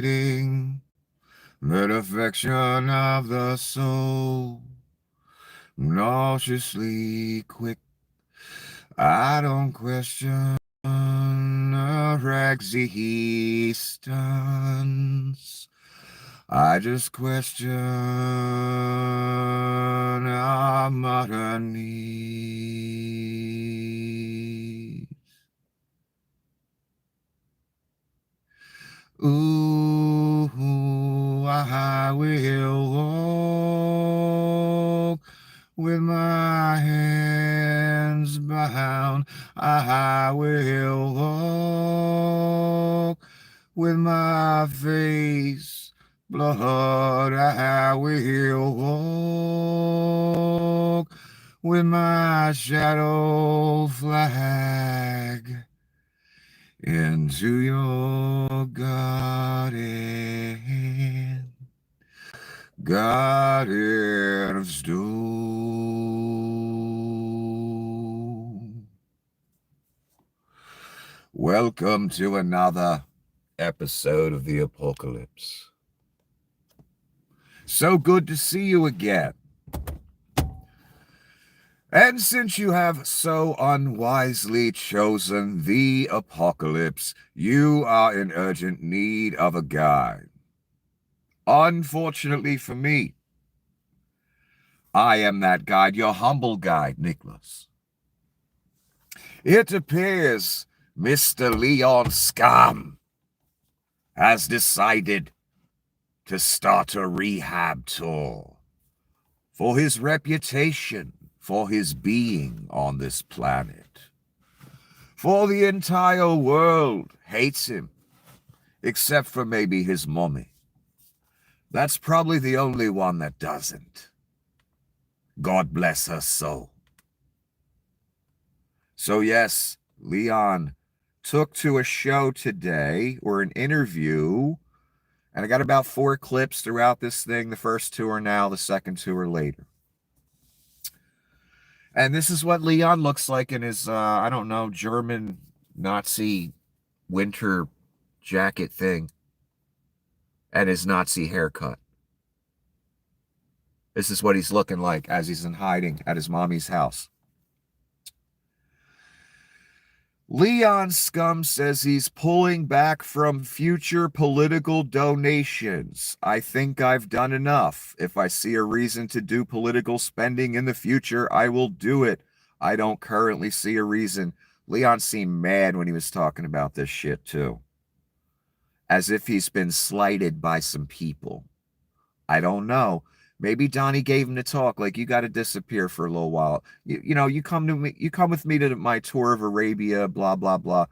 that affection of the soul, nauseously quick. I don't question her existence. I just question our modern needs. Ooh, I will walk with my hands bound. I will walk with my face blood. I will walk with my shadow flag into your garden of stone. Welcome to another episode of the Apocalypse. So good to see you again. And since you have so unwisely chosen the Apocalypse, you are in urgent need of a guide. Unfortunately for me, I am that guide, your humble guide, Nicholas. It appears Mr. Leon Scum has decided to start a rehab tour for his reputation, for his being on this planet. For the entire world hates him, except for maybe his mommy. That's probably the only one that doesn't. God bless her soul. So yes, Leon took to a show today, or an interview, and I got about 4 clips throughout this thing. The first 2 are now, the second 2 are later. And this is what Leon looks like in his, I don't know, German Nazi winter jacket thing and his Nazi haircut. This is what he's looking like as he's in hiding at his mommy's house. Leon Scum says he's pulling back from future political donations. I think I've done enough. If I see a reason to do political spending in the future, I will do it. I don't currently see a reason. Leon seemed mad when he was talking about this shit too. As if he's been slighted by some people. I don't know. Maybe Donnie gave him the talk, like, you got to disappear for a little while. You come with me to my tour of Arabia, blah, blah, blah.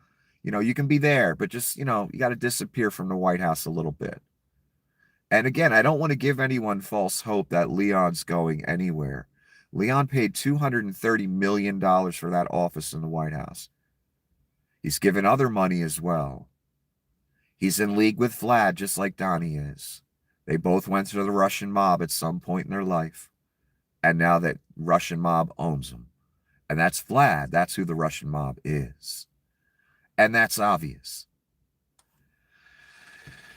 You can be there, but just, you got to disappear from the White House a little bit. And again, I don't want to give anyone false hope that Leon's going anywhere. Leon paid $230 million for that office in the White House. He's given other money as well. He's in league with Vlad, just like Donnie is. They both went to the Russian mob at some point in their life. And now that Russian mob owns them. And that's Vlad. That's who the Russian mob is. And that's obvious.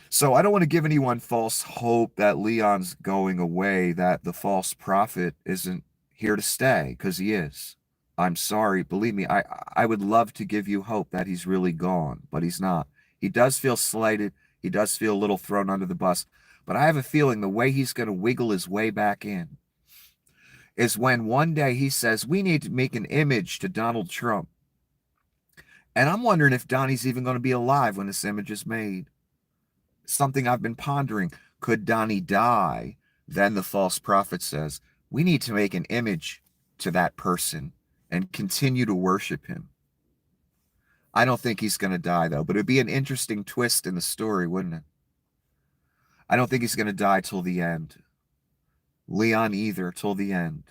So I don't want to give anyone false hope that Leon's going away, that the false prophet isn't here to stay, because he is. I'm sorry. Believe me, I would love to give you hope that he's really gone, but he's not. He does feel slighted. He does feel a little thrown under the bus. But I have a feeling the way he's going to wiggle his way back in is when one day he says, we need to make an image to Donald Trump. And I'm wondering if Donnie's even going to be alive when this image is made. Something I've been pondering. Could Donnie die? Then the false prophet says, we need to make an image to that person and continue to worship him. I don't think he's going to die, though, but it'd be an interesting twist in the story, wouldn't it? I don't think he's going to die till the end. Leon either, till the end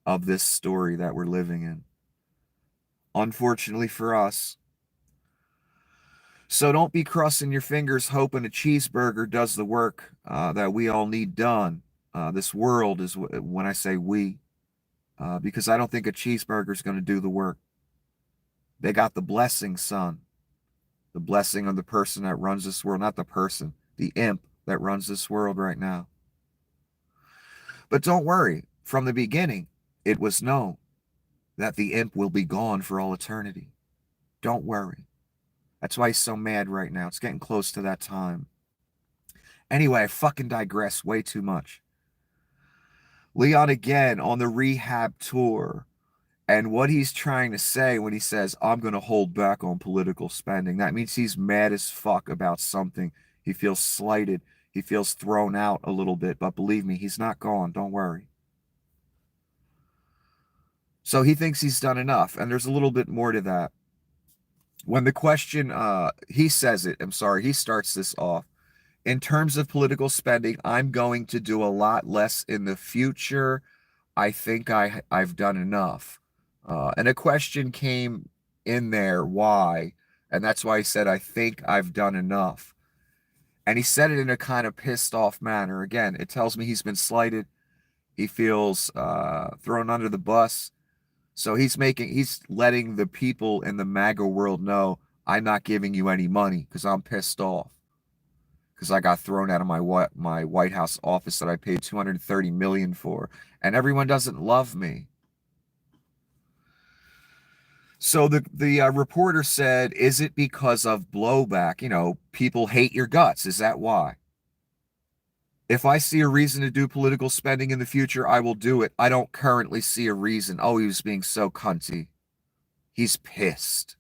of this story that we're living in. Unfortunately for us. So don't be crossing your fingers hoping a cheeseburger does the work that we all need done. This world is when I say we, because I don't think a cheeseburger is going to do the work. They got the blessing, son. The blessing of the person that runs this world, not the person. the imp that runs this world right now. But don't worry, from the beginning, it was known that the imp will be gone for all eternity. Don't worry. That's why he's so mad right now. It's getting close to that time. Anyway, I fucking digress way too much. Leon again on the rehab tour. And what he's trying to say when he says, I'm going to hold back on political spending, that means he's mad as fuck about something. He feels slighted. He feels thrown out a little bit. But believe me, he's not gone. Don't worry. So he thinks he's done enough. And there's a little bit more to that. When the question, he says it, I'm sorry, he starts this off. In terms of political spending, I'm going to do a lot less in the future. I think I've done enough. And a question came in there, why? And that's why he said, I think I've done enough. And he said it in a kind of pissed off manner. Again, it tells me he's been slighted. He feels thrown under the bus. So he's letting the people in the MAGA world know, I'm not giving you any money because I'm pissed off. Because I got thrown out of my White House office that I paid $230 million for. And everyone doesn't love me. So the reporter said, is it because of blowback? You know, people hate your guts. Is that why? If I see a reason to do political spending in the future, I will do it. I don't currently see a reason. Oh, he was being so cunty. He's pissed.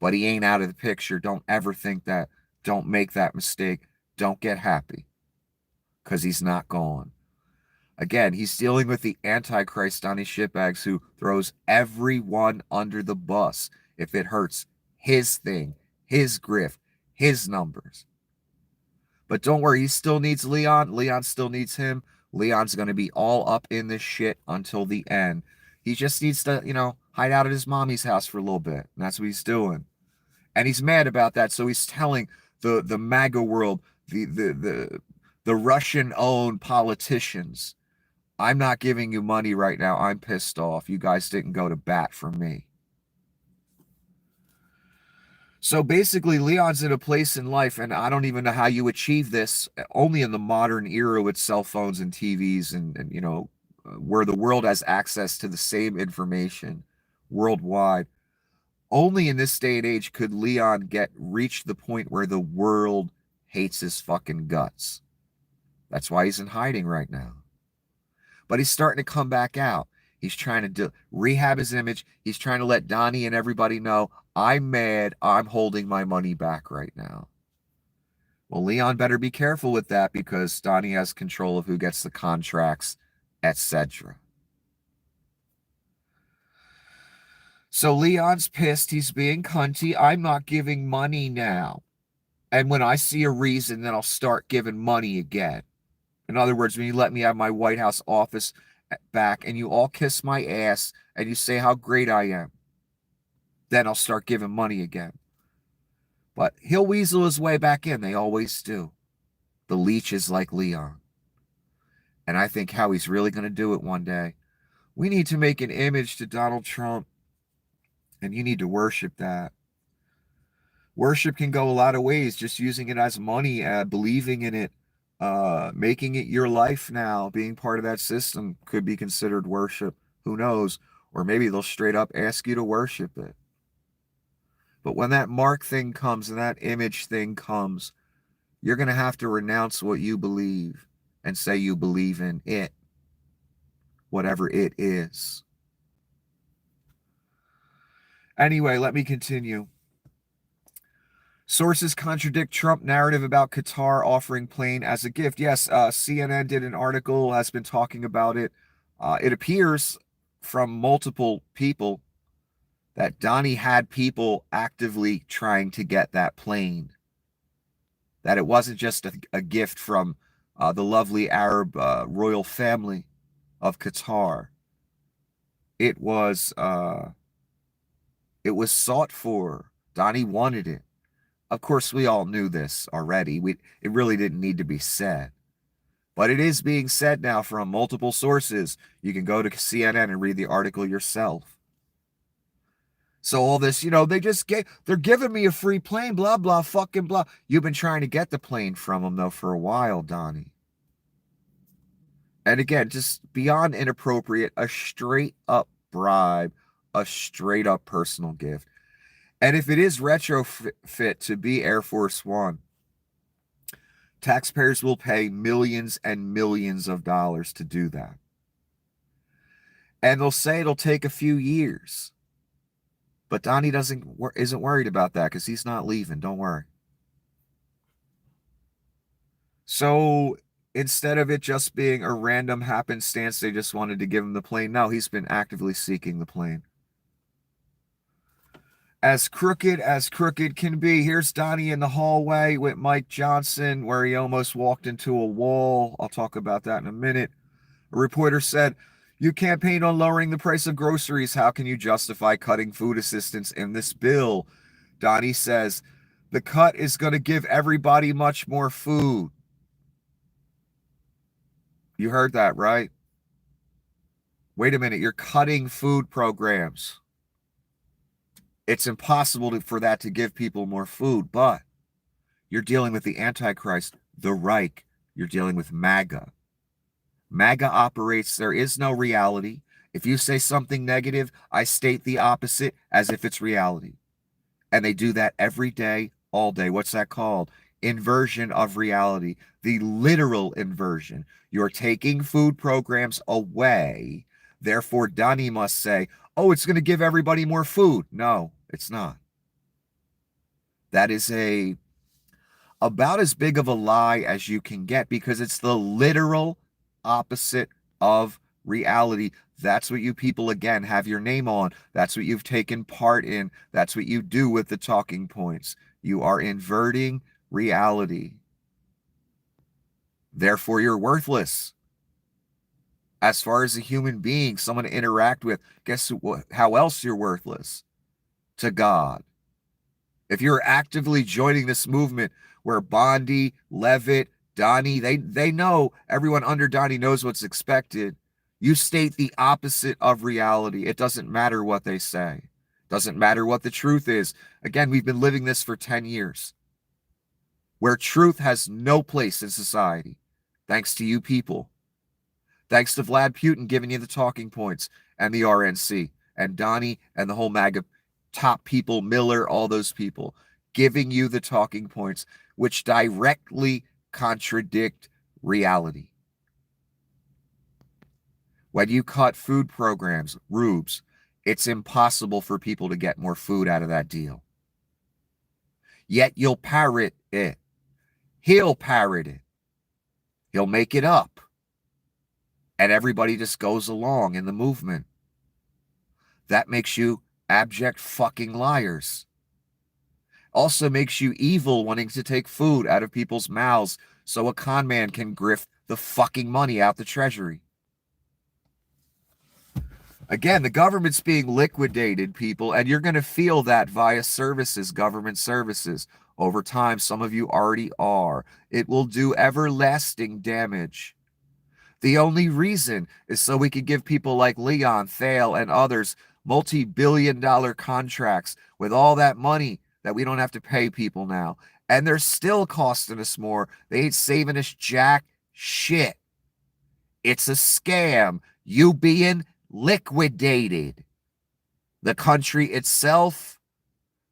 But he ain't out of the picture. Don't ever think that. Don't make that mistake. Don't get happy. Because he's not gone. Again, he's dealing with the Antichrist Donnie shitbags who throws everyone under the bus if it hurts his thing, his grift, his numbers. But don't worry, he still needs Leon. Leon still needs him. Leon's going to be all up in this shit until the end. He just needs to, you know, hide out at his mommy's house for a little bit. And that's what he's doing. And he's mad about that. So he's telling the MAGA world, the Russian-owned politicians, I'm not giving you money right now. I'm pissed off. You guys didn't go to bat for me. So basically, Leon's in a place in life, and I don't even know how you achieve this, only in the modern era with cell phones and TVs and you know, where the world has access to the same information worldwide. Only in this day and age could Leon reach the point where the world hates his fucking guts. That's why he's in hiding right now. But he's starting to come back out. He's trying to rehab his image. He's trying to let Donnie and everybody know, I'm mad. I'm holding my money back right now. Well, Leon better be careful with that because Donnie has control of who gets the contracts, etc. So Leon's pissed. He's being cunty. I'm not giving money now. And when I see a reason, then I'll start giving money again. In other words, when you let me have my White House office back and you all kiss my ass and you say how great I am, then I'll start giving money again. But he'll weasel his way back in. They always do. The leech is like Leon. And I think how he's really going to do it one day. We need to make an image to Donald Trump, and you need to worship that. Worship can go a lot of ways, just using it as money, believing in it, making it your life now, being part of that system could be considered worship. Who knows? Or maybe they'll straight up ask you to worship it. But when that mark thing comes and that image thing comes, you're going to have to renounce what you believe and say you believe in it, whatever it is. Anyway, let me continue. Sources contradict Trump narrative about Qatar offering plane as a gift. Yes, CNN did an article, has been talking about it. It appears from multiple people that Donnie had people actively trying to get that plane. That it wasn't just a gift from the lovely Arab royal family of Qatar. It was sought for. Donnie wanted it. Of course, we all knew this already. It really didn't need to be said. But it is being said now from multiple sources. You can go to CNN and read the article yourself. So all this, they're giving me a free plane, blah, blah, fucking blah. You've been trying to get the plane from them, though, for a while, Donnie. And again, just beyond inappropriate, a straight up bribe, a straight up personal gift. And if it is retrofit to be Air Force One, taxpayers will pay millions and millions of dollars to do that. And they'll say it'll take a few years. But Donnie isn't worried about that because he's not leaving. Don't worry. So instead of it just being a random happenstance, they just wanted to give him the plane. No, he's been actively seeking the plane. As crooked can be. Here's Donnie in the hallway with Mike Johnson, where he almost walked into a wall. I'll talk about that in a minute. A reporter said, "You campaign on lowering the price of groceries. How can you justify cutting food assistance in this bill?" Donnie says, "The cut is going to give everybody much more food." You heard that, right? Wait a minute, you're cutting food programs. It's impossible for that to give people more food, but you're dealing with the Antichrist, the Reich. You're dealing with MAGA. MAGA operates, there is no reality. If you say something negative, I state the opposite as if it's reality. And they do that every day, all day. What's that called? Inversion of reality, the literal inversion. You're taking food programs away. Therefore, Donnie must say, oh, it's going to give everybody more food. No, it's not. That is about as big of a lie as you can get because it's the literal opposite of reality. That's what you people, again, have your name on. That's what you've taken part in. That's what you do with the talking points. You are inverting reality. Therefore, you're worthless. As far as a human being, someone to interact with, guess how else you're worthless? To God. If you're actively joining this movement where Bondi, Levitt, Donnie, they know, everyone under Donnie knows what's expected. You state the opposite of reality. It doesn't matter what they say. It doesn't matter what the truth is. Again, we've been living this for 10 years, where truth has no place in society, thanks to you people. Thanks to Vlad Putin giving you the talking points and the RNC and Donnie and the whole MAGA top people, Miller, all those people, giving you the talking points, which directly contradict reality. When you cut food programs, rubes, it's impossible for people to get more food out of that deal. Yet you'll parrot it. He'll parrot it. He'll make it up. And everybody just goes along in the movement. That makes you abject fucking liars. Also makes you evil, wanting to take food out of people's mouths so a con man can grift the fucking money out the treasury. Again, the government's being liquidated, people, and you're going to feel that via services, government services. Over time, some of you already are. It will do everlasting damage. The only reason is so we could give people like Leon, Thale, and others multi-billion-dollar contracts with all that money that we don't have to pay people now. And they're still costing us more. They ain't saving us jack shit. It's a scam. You being liquidated. The country itself,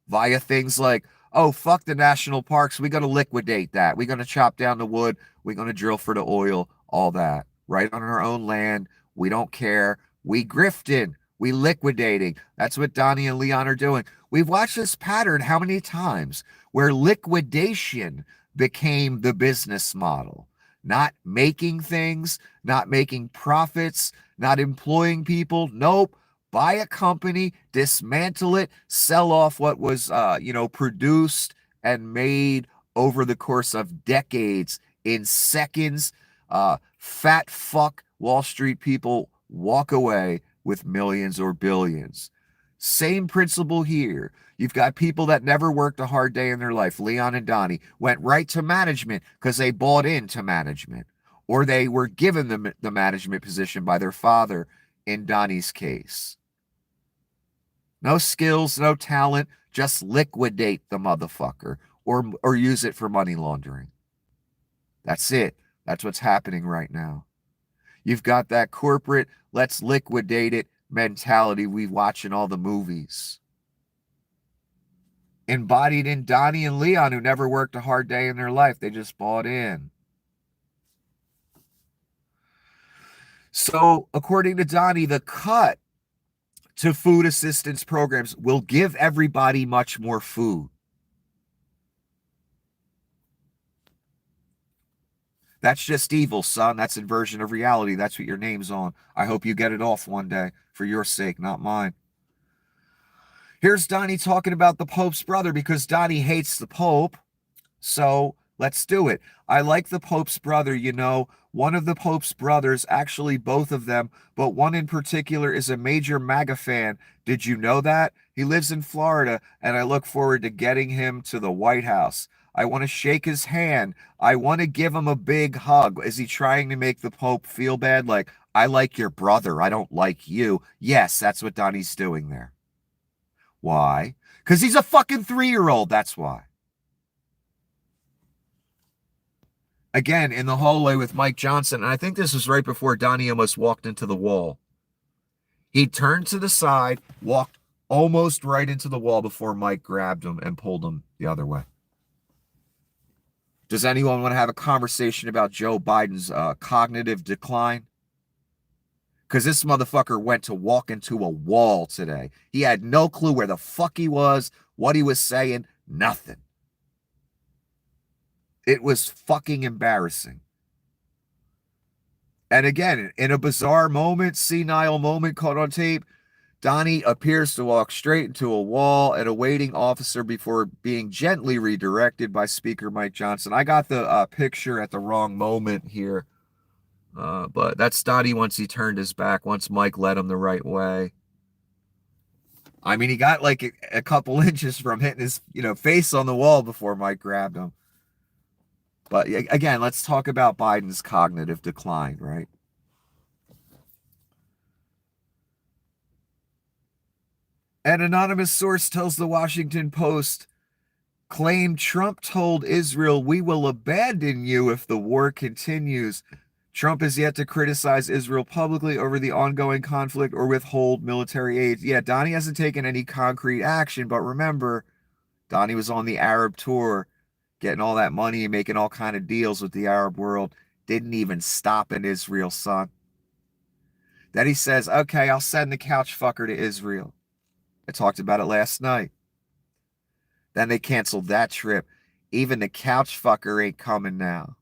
via things like, oh, fuck the national parks. We're going to liquidate that. We're going to chop down the wood. We're going to drill for the oil, all that. Right on our own land. We don't care. We grifting. We liquidating. That's what Donnie and Leon are doing. We've watched this pattern how many times where liquidation became the business model. Not making things, not making profits, not employing people. Nope. Buy a company, dismantle it, sell off what was, produced and made over the course of decades in seconds. Fat fuck Wall Street people walk away with millions or billions. Same principle here. You've got people that never worked a hard day in their life. Leon and Donnie went right to management because they bought into management, or they were given the management position by their father in Donnie's case. No skills, no talent, just liquidate the motherfucker or use it for money laundering. That's it. That's what's happening right now. You've got that corporate, let's liquidate it mentality we watch in all the movies. Embodied in Donnie and Leon, who never worked a hard day in their life. They just bought in. So, according to Donnie, the cut to food assistance programs will give everybody much more food. That's just evil, son. That's inversion of reality. That's what your name's on. I hope you get it off one day for your sake, not mine. Here's Donnie talking about the Pope's brother because Donnie hates the Pope. So let's do it. I like the Pope's brother. You know, one of the Pope's brothers, actually both of them, but one in particular is a major MAGA fan. Did you know that? He lives in Florida, and I look forward to getting him to the White House. I want to shake his hand. I want to give him a big hug. Is he trying to make the Pope feel bad? Like, I like your brother. I don't like you. Yes, that's what Donnie's doing there. Why? Because he's a fucking 3-year-old. That's why. Again, in the hallway with Mike Johnson, and I think this was right before Donnie almost walked into the wall. He turned to the side, walked almost right into the wall before Mike grabbed him and pulled him the other way. Does anyone want to have a conversation about Joe Biden's cognitive decline? Because this motherfucker went to walk into a wall today. He had no clue where the fuck he was, what he was saying, nothing. It was fucking embarrassing. And again, in a bizarre moment, senile moment caught on tape, Donnie appears to walk straight into a wall and a waiting officer before being gently redirected by Speaker Mike Johnson. I got the picture at the wrong moment here. But that's Donnie once he turned his back, once Mike led him the right way. I mean, he got like a couple inches from hitting his, face on the wall before Mike grabbed him. But again, let's talk about Biden's cognitive decline, right? An anonymous source tells the Washington Post, claimed Trump told Israel, we will abandon you if the war continues. Trump is yet to criticize Israel publicly over the ongoing conflict or withhold military aid. Yeah, Donnie hasn't taken any concrete action, but remember, Donnie was on the Arab tour, getting all that money and making all kind of deals with the Arab world. Didn't even stop in Israel, son. Then he says, okay, I'll send the couch fucker to Israel. I talked about it last night. Then they canceled that trip. Even the couch fucker ain't coming now.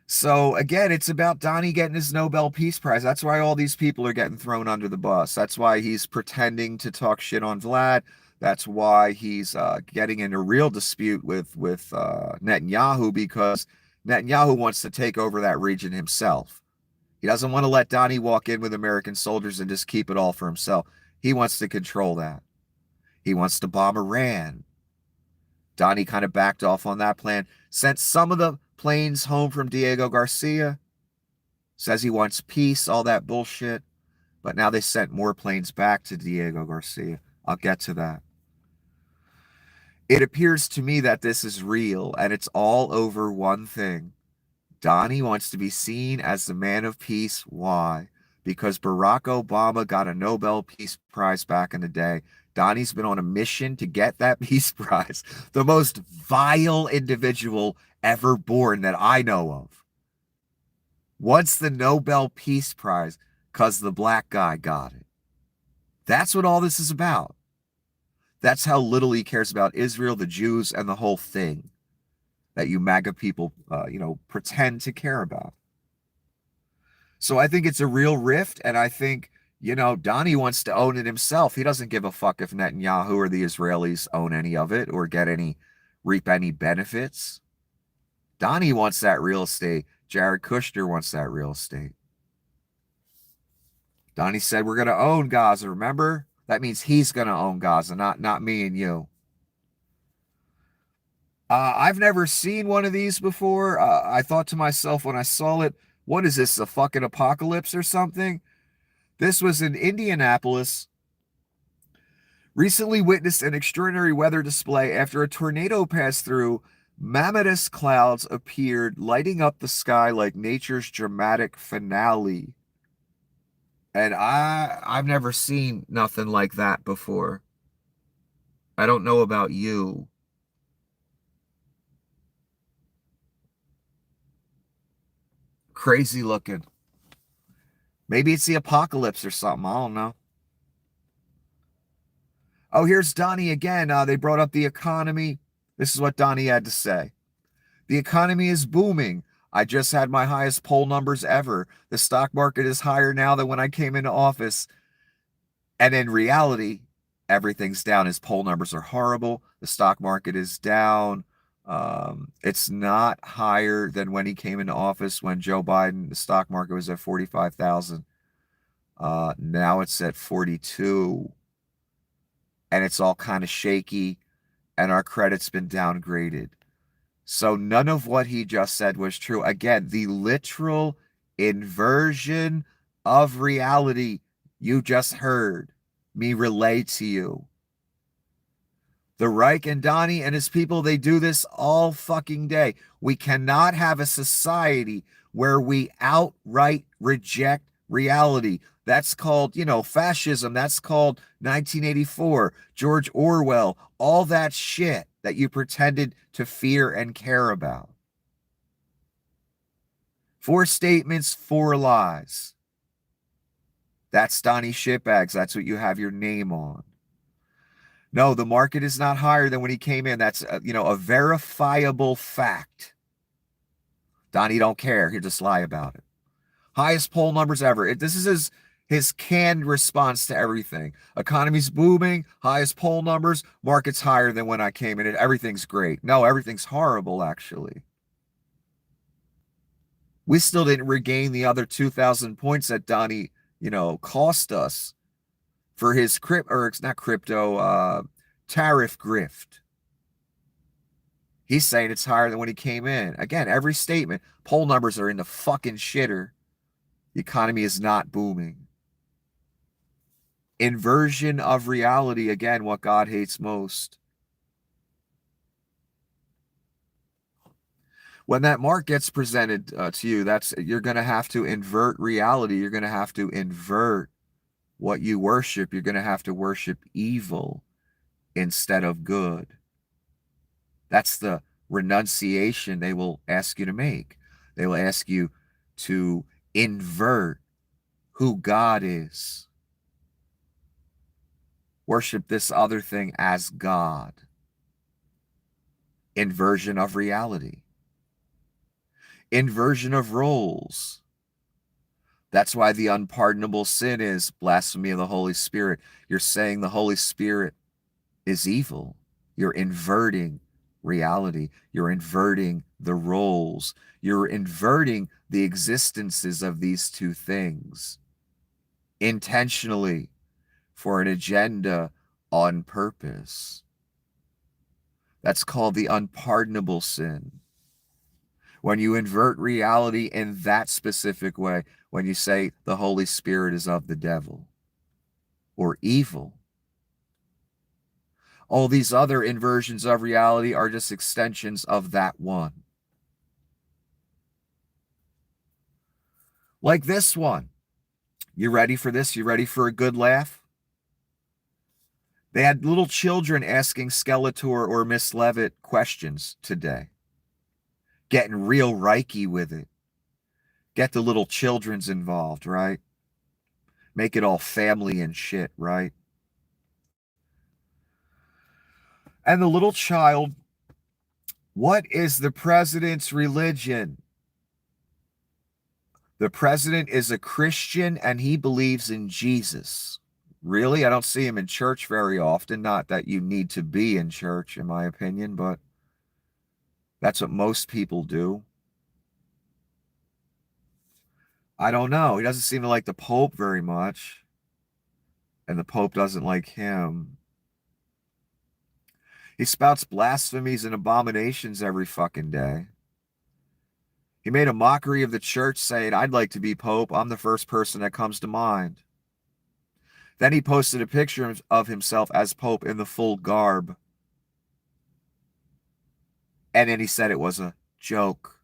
So again, it's about Donnie getting his Nobel Peace Prize. That's why all these people are getting thrown under the bus. That's why he's pretending to talk shit on Vlad. That's why he's getting in a real dispute with Netanyahu, because Netanyahu wants to take over that region himself. He doesn't want to let Donnie walk in with American soldiers and just keep it all for himself. He wants to control that. He wants to bomb Iran. Donnie kind of backed off on that plan, sent some of the planes home from Diego Garcia, says he wants peace, all that bullshit. But now they sent more planes back to Diego Garcia. I'll get to that. It appears to me that this is real, and it's all over one thing. Donnie wants to be seen as the man of peace. Why? Because Barack Obama got a Nobel Peace Prize back in the day. Donnie's been on a mission to get that Peace Prize. The most vile individual ever born that I know of. What's the Nobel Peace Prize? Because the black guy got it. That's what all this is about. That's how little he cares about Israel, the Jews, and the whole thing that you MAGA people, pretend to care about. So I think it's a real rift, and I think, Donnie wants to own it himself. He doesn't give a fuck if Netanyahu or the Israelis own any of it or reap any benefits. Donnie wants that real estate. Jared Kushner wants that real estate. Donnie said, we're going to own Gaza, remember? That means he's going to own Gaza, not me and you. I've never seen one of these before. I thought to myself when I saw it, what is this, a fucking apocalypse or something? This was in Indianapolis. Recently witnessed an extraordinary weather display after a tornado passed through. Mammothous clouds appeared, lighting up the sky like nature's dramatic finale. And I've never seen nothing like that before. I don't know about you. Crazy looking. Maybe it's the apocalypse or something. I don't know. Oh, here's Donnie again. They brought up the economy. This is what Donnie had to say. The economy is booming. I just had my highest poll numbers ever. The stock market is higher now than when I came into office. And in reality, everything's down. His poll numbers are horrible. The stock market is down. It's not higher than when he came into office when Joe Biden, the stock market was at 45,000. Now it's at 42. And it's all kind of shaky. And our credit's been downgraded. So none of what he just said was true. Again, the literal inversion of reality you just heard me relay to you. The Reich and Donnie and his people, they do this all fucking day. We cannot have a society where we outright reject reality. That's called, fascism. That's called 1984, George Orwell, all that shit that you pretended to fear and care about. 4 statements, 4 lies. That's Donnie Shitbags. That's what you have your name on. No, the market is not higher than when he came in. That's, a verifiable fact. Donnie don't care. He'll just lie about it. Highest poll numbers ever. This is his canned response to everything. Economy's booming, highest poll numbers, market's higher than when I came in. Everything's great. No, everything's horrible, actually. We still didn't regain the other 2,000 points that Donnie, cost us for his tariff grift. He's saying it's higher than when he came in. Again, every statement, poll numbers are in the fucking shitter. The economy is not booming. Inversion of reality, again, what God hates most. When that mark gets presented to you, you're going to have to invert reality. You're going to have to invert what you worship. You're going to have to worship evil instead of good. That's the renunciation they will ask you to make. They will ask you to invert who God is. Worship this other thing as God. Inversion of reality. Inversion of roles. That's why the unpardonable sin is blasphemy of the Holy Spirit. You're saying the Holy Spirit is evil. You're inverting reality. You're inverting the roles. You're inverting the existences of these two things intentionally for an agenda on purpose. That's called the unpardonable sin. When you invert reality in that specific way, when you say the Holy Spirit is of the devil or evil, all these other inversions of reality are just extensions of that one. Like this one. You ready for this? You ready for a good laugh? They had little children asking Skeletor or Miss Levitt questions today. Getting real Reiki with it. Get the little children's involved, right? Make it all family and shit, right? And the little child, what is the president's religion? The president is a Christian and he believes in Jesus. Really? I don't see him in church very often. Not that you need to be in church, in my opinion, but that's what most people do. I don't know. He doesn't seem to like the Pope very much. And the Pope doesn't like him. He spouts blasphemies and abominations every fucking day. He made a mockery of the church saying, I'd like to be Pope. I'm the first person that comes to mind. Then he posted a picture of himself as Pope in the full garb. And then he said it was a joke.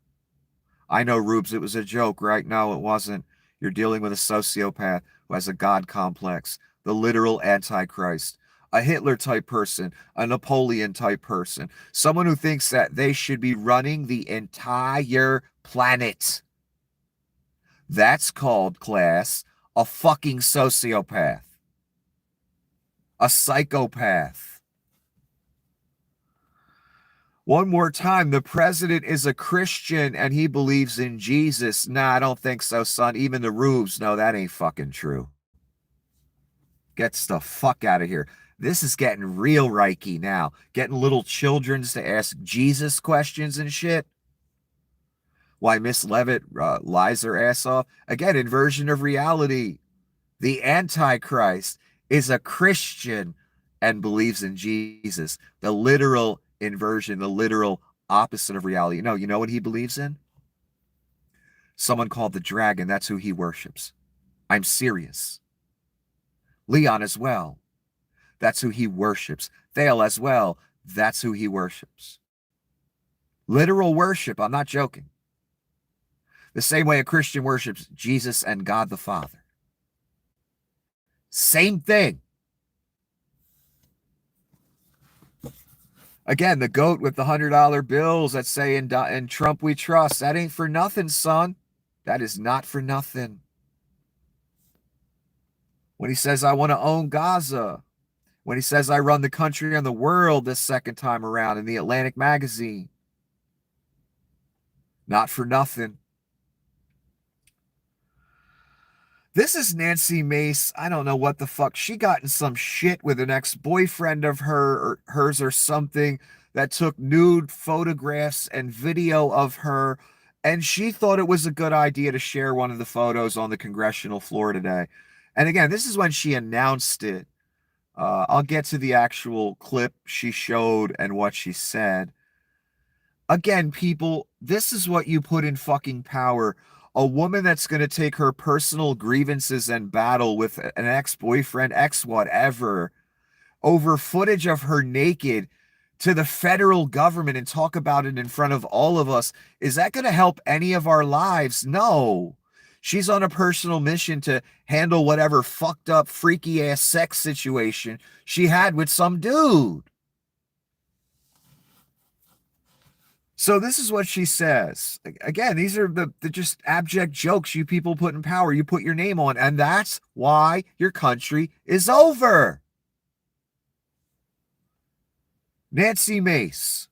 I know, Rubes, it was a joke, right? No, it wasn't. You're dealing with a sociopath who has a God complex, the literal Antichrist, a Hitler-type person, a Napoleon-type person, someone who thinks that they should be running the entire planet. That's called, class, a fucking sociopath. A psychopath. One more time, the president is a Christian and he believes in Jesus. Nah, I don't think so, son. Even the Rubes know that ain't fucking true. Get the fuck out of here. This is getting real Reiki now. Getting little childrens to ask Jesus questions and shit. Why Miss Levitt lies her ass off. Again, inversion of reality. The Antichrist is a Christian and believes in Jesus. The literal inversion, the literal opposite of reality. No, you know what he believes in? Someone called the dragon. That's who he worships. I'm serious. Leon as well. That's who he worships. Thale as well. That's who he worships. Literal worship. I'm not joking. The same way a Christian worships Jesus and God the Father. Same thing. Again, the goat with the $100 bills that say in Trump we trust. That ain't for nothing, son. That is not for nothing. When he says, I want to own Gaza. When he says, I run the country and the world this second time around in the Atlantic magazine. Not for nothing. This is Nancy Mace. I don't know what the fuck. She got in some shit with an ex-boyfriend of hers or something that took nude photographs and video of her. And she thought it was a good idea to share one of the photos on the congressional floor today. And again, this is when she announced it. I'll get to the actual clip she showed and what she said. Again, people, this is what you put in fucking power. A woman that's going to take her personal grievances and battle with an ex-boyfriend, ex-whatever, over footage of her naked to the federal government and talk about it in front of all of us. Is that going to help any of our lives? No. She's on a personal mission to handle whatever fucked up, freaky ass sex situation she had with some dude. So this is what she says. Again, these are the just abject jokes you people put in power. You put your name on, and that's why your country is over. Nancy Mace.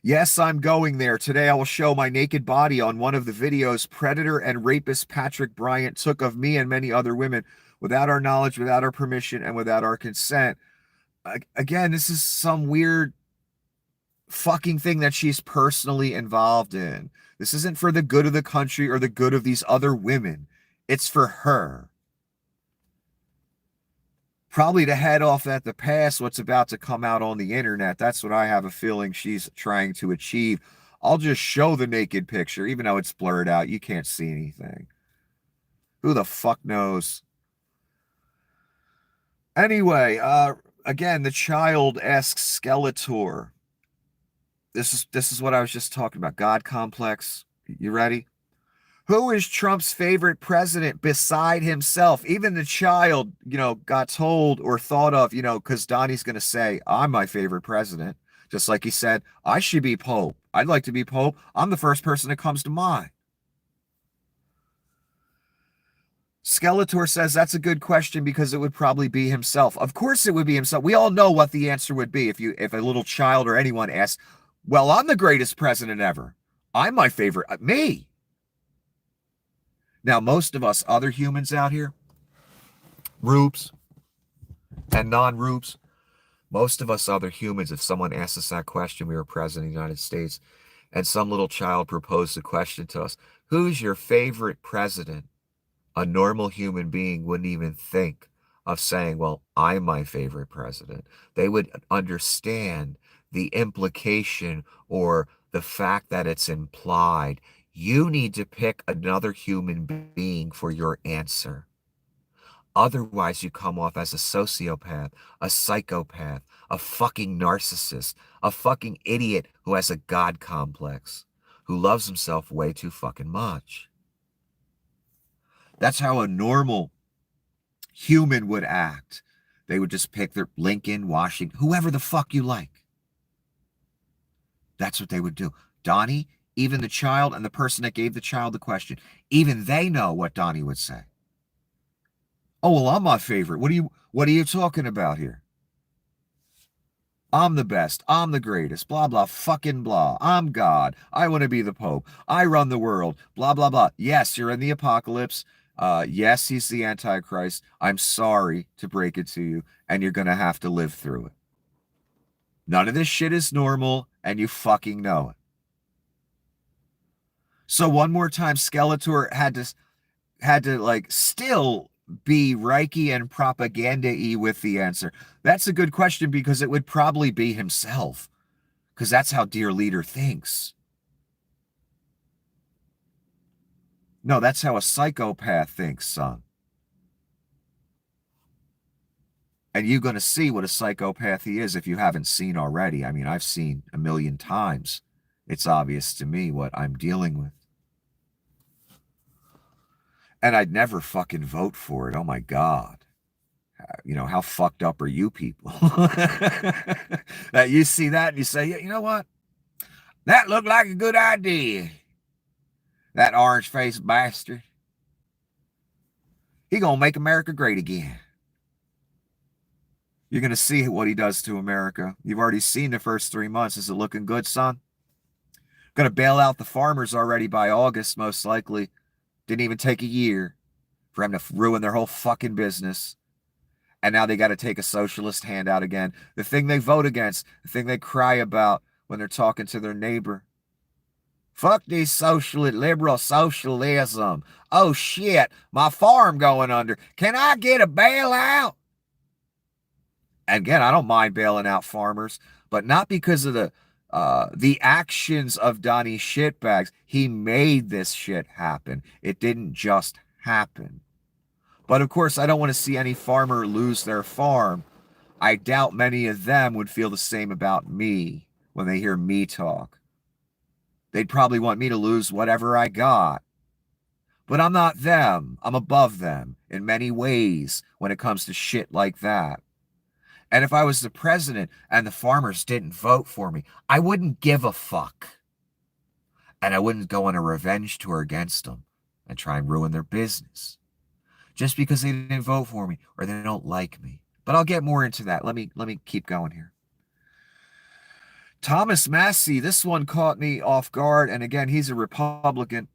Yes, I'm going there. Today I will show my naked body on one of the videos predator and rapist Patrick Bryant took of me and many other women without our knowledge, without our permission, and without our consent. Again, this is some weird fucking thing that she's personally involved in. This isn't for the good of the country or the good of these other women. It's for her. Probably to head off at the pass what's about to come out on the internet. That's what I have a feeling she's trying to achieve. I'll just show the naked picture, even though it's blurred out. You can't see anything. Who the fuck knows? Anyway, again, the child asks Skeletor. This is what I was just talking about. God complex. You ready? Who is Trump's favorite president beside himself? Even the child, got told or thought of, because Donnie's going to say, I'm my favorite president. Just like he said, I should be Pope. I'd like to be Pope. I'm the first person that comes to mind. Skeletor says that's a good question because it would probably be himself. Of course it would be himself. We all know what the answer would be if a little child or anyone asks, well, I'm the greatest president ever. I'm my favorite. Me. Now, most of us other humans out here, rubes and non-rubes, most of us other humans, if someone asked us that question, we were president of the United States, and some little child proposed the question to us, who's your favorite president? A normal human being wouldn't even think of saying, well, I'm my favorite president. They would understand the implication or the fact that it's implied. You need to pick another human being for your answer. Otherwise, you come off as a sociopath, a psychopath, a fucking narcissist, a fucking idiot who has a God complex, who loves himself way too fucking much. That's how a normal human would act. They would just pick their Lincoln, Washington, whoever the fuck you like. That's what they would do. Donnie, even the child and the person that gave the child the question, even they know what Donnie would say. Oh, well, I'm my favorite. What are you talking about here? I'm the best. I'm the greatest. Blah, blah, fucking blah. I'm God. I want to be the Pope. I run the world. Blah, blah, blah. Yes, you're in the apocalypse. Yes, he's the Antichrist. I'm sorry to break it to you, and you're going to have to live through it. None of this shit is normal, and you fucking know it. So one more time, Skeletor had to like still be Reiki and propaganda-y with the answer. That's a good question because it would probably be himself, because that's how Dear Leader thinks. No, that's how a psychopath thinks, son. And you're going to see what a psychopath he is if you haven't seen already. I mean, I've seen a million times. It's obvious to me what I'm dealing with. And I'd never fucking vote for it. Oh my God. You know, how fucked up are you people? That you see that and you say, yeah, you know what? That looked like a good idea. That orange-faced bastard. He gonna make America great again. You're gonna see what he does to America. You've already seen the first 3 months. Is it looking good, son? Gonna bail out the farmers already by August, most likely. Didn't even take a year for him to ruin their whole fucking business. And now they got to take a socialist handout again. The thing they vote against, the thing they cry about when they're talking to their neighbor. Fuck these liberal socialism. Oh shit, my farm going under. Can I get a bailout? And again, I don't mind bailing out farmers, but not because of the actions of Donnie Shitbags. He made this shit happen. It didn't just happen. But of course, I don't want to see any farmer lose their farm. I doubt many of them would feel the same about me when they hear me talk. They'd probably want me to lose whatever I got. But I'm not them. I'm above them in many ways when it comes to shit like that. And if I was the president and the farmers didn't vote for me, I wouldn't give a fuck. And I wouldn't go on a revenge tour against them and try and ruin their business. Just because they didn't vote for me or they don't like me. But I'll get more into that. Let me keep going here. Thomas Massey, this one caught me off guard. And again, he's a Republican.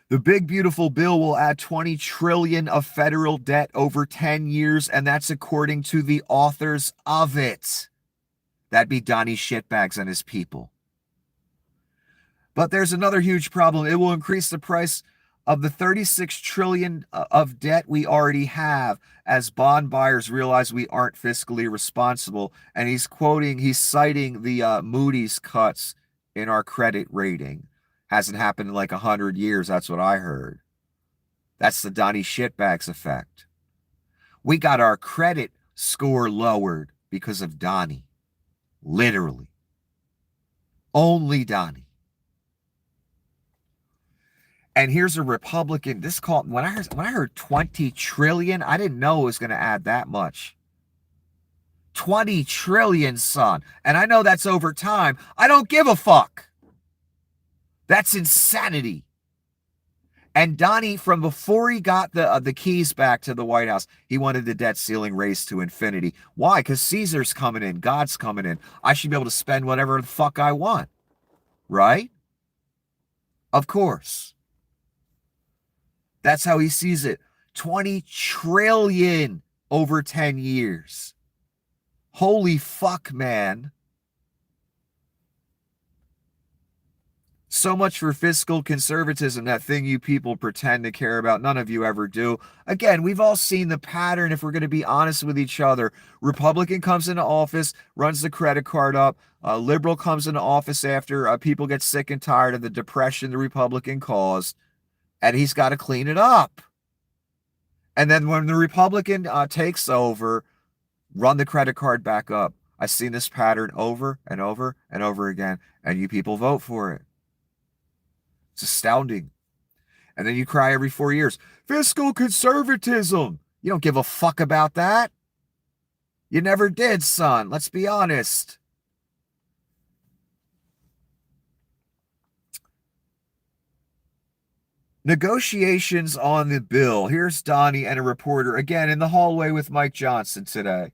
The big beautiful bill will add 20 trillion of federal debt over 10 years. And that's according to the authors of it. That'd be Donnie Shitbags and his people. But there's another huge problem. It will increase the price of the 36 trillion of debt we already have as bond buyers realize we aren't fiscally responsible. And he's citing the Moody's cuts in our credit rating. Hasn't happened in like 100 years. That's what I heard. That's the Donnie Shitbags effect. We got our credit score lowered because of Donnie. Literally. Only Donnie. And here's a Republican. This called when I heard 20 trillion, I didn't know it was going to add that much. 20 trillion, son. And I know that's over time. I don't give a fuck. That's insanity. And Donnie, from before he got the keys back to the White House, he wanted the debt ceiling raised to infinity. Why? Because Caesar's coming in. God's coming in. I should be able to spend whatever the fuck I want. Right? Of course. That's how he sees it. 20 trillion over 10 years. Holy fuck, man. So much for fiscal conservatism, that thing you people pretend to care about. None of you ever do. Again, we've all seen the pattern if we're going to be honest with each other. Republican comes into office, runs the credit card up. Liberal comes into office after people get sick and tired of the depression the Republican caused. And he's got to clean it up. And then when the Republican takes over, run the credit card back up. I've seen this pattern over and over and over again, and you people vote for it. It's astounding. And then you cry every 4 years, fiscal conservatism. You don't give a fuck about that. You never did, son. Let's be honest. Negotiations on the bill. Here's Donnie and a reporter again in the hallway with Mike Johnson today.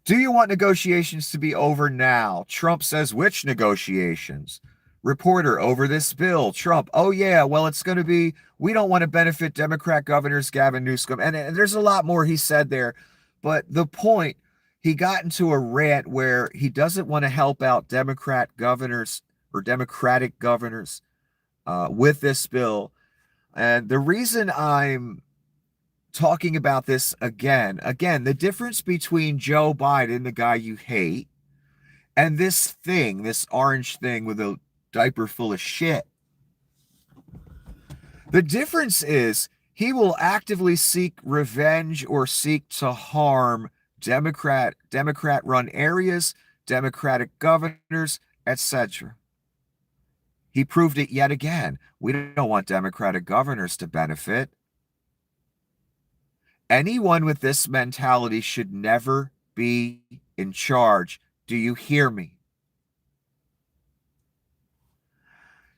Do you want negotiations to be over now? Trump says, which negotiations? Reporter, over this bill. Trump, oh yeah, well, it's going to be, we don't want to benefit Democrat governors Gavin Newsom. And there's a lot more he said there. But the point, he got into a rant where he doesn't want to help out Democrat governors or Democratic governors with this bill. And the reason I'm talking about this again, the difference between Joe Biden, the guy you hate, and this thing, this orange thing with a diaper full of shit. The difference is he will actively seek revenge or seek to harm Democrat-run areas, Democratic governors, etc. He proved it yet again. We don't want Democratic governors to benefit. Anyone with this mentality should never be in charge. Do you hear me?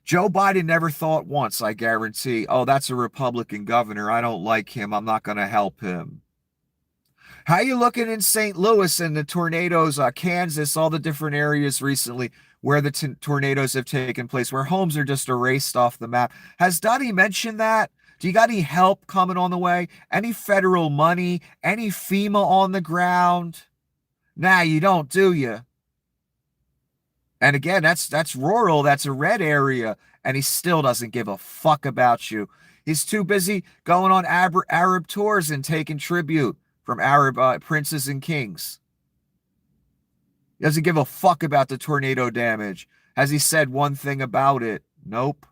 Joe Biden never thought once, I guarantee, oh, that's a Republican governor. I don't like him. I'm not going to help him. How you looking in St. Louis and the tornadoes, Kansas, all the different areas recently where the tornadoes have taken place, where homes are just erased off the map? Has Donnie mentioned that? Do you got any help coming on the way? Any federal money? Any FEMA on the ground? Nah, you don't, do you? And again, that's rural. That's a red area. And he still doesn't give a fuck about you. He's too busy going on Arab tours and taking tribute from Arab princes and kings. He doesn't give a fuck about the tornado damage. Has he said one thing about it? Nope.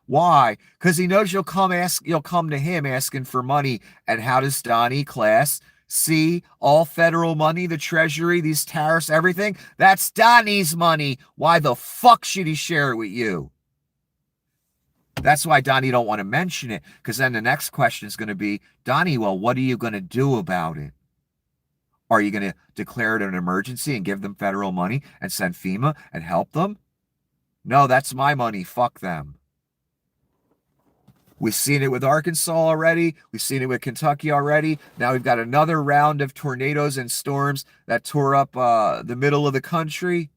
Why? Because he knows you'll come to him asking for money. And how does Donnie class see all federal money, the Treasury, these tariffs, everything? That's Donnie's money. Why the fuck should he share it with you? That's why Donnie don't want to mention it, because then the next question is going to be, Donnie, well, what are you going to do about it? Are you going to declare it an emergency and give them federal money and send FEMA and help them? No, that's my money. Fuck them. We've seen it with Arkansas already. We've seen it with Kentucky already. Now we've got another round of tornadoes and storms that tore up the middle of the country.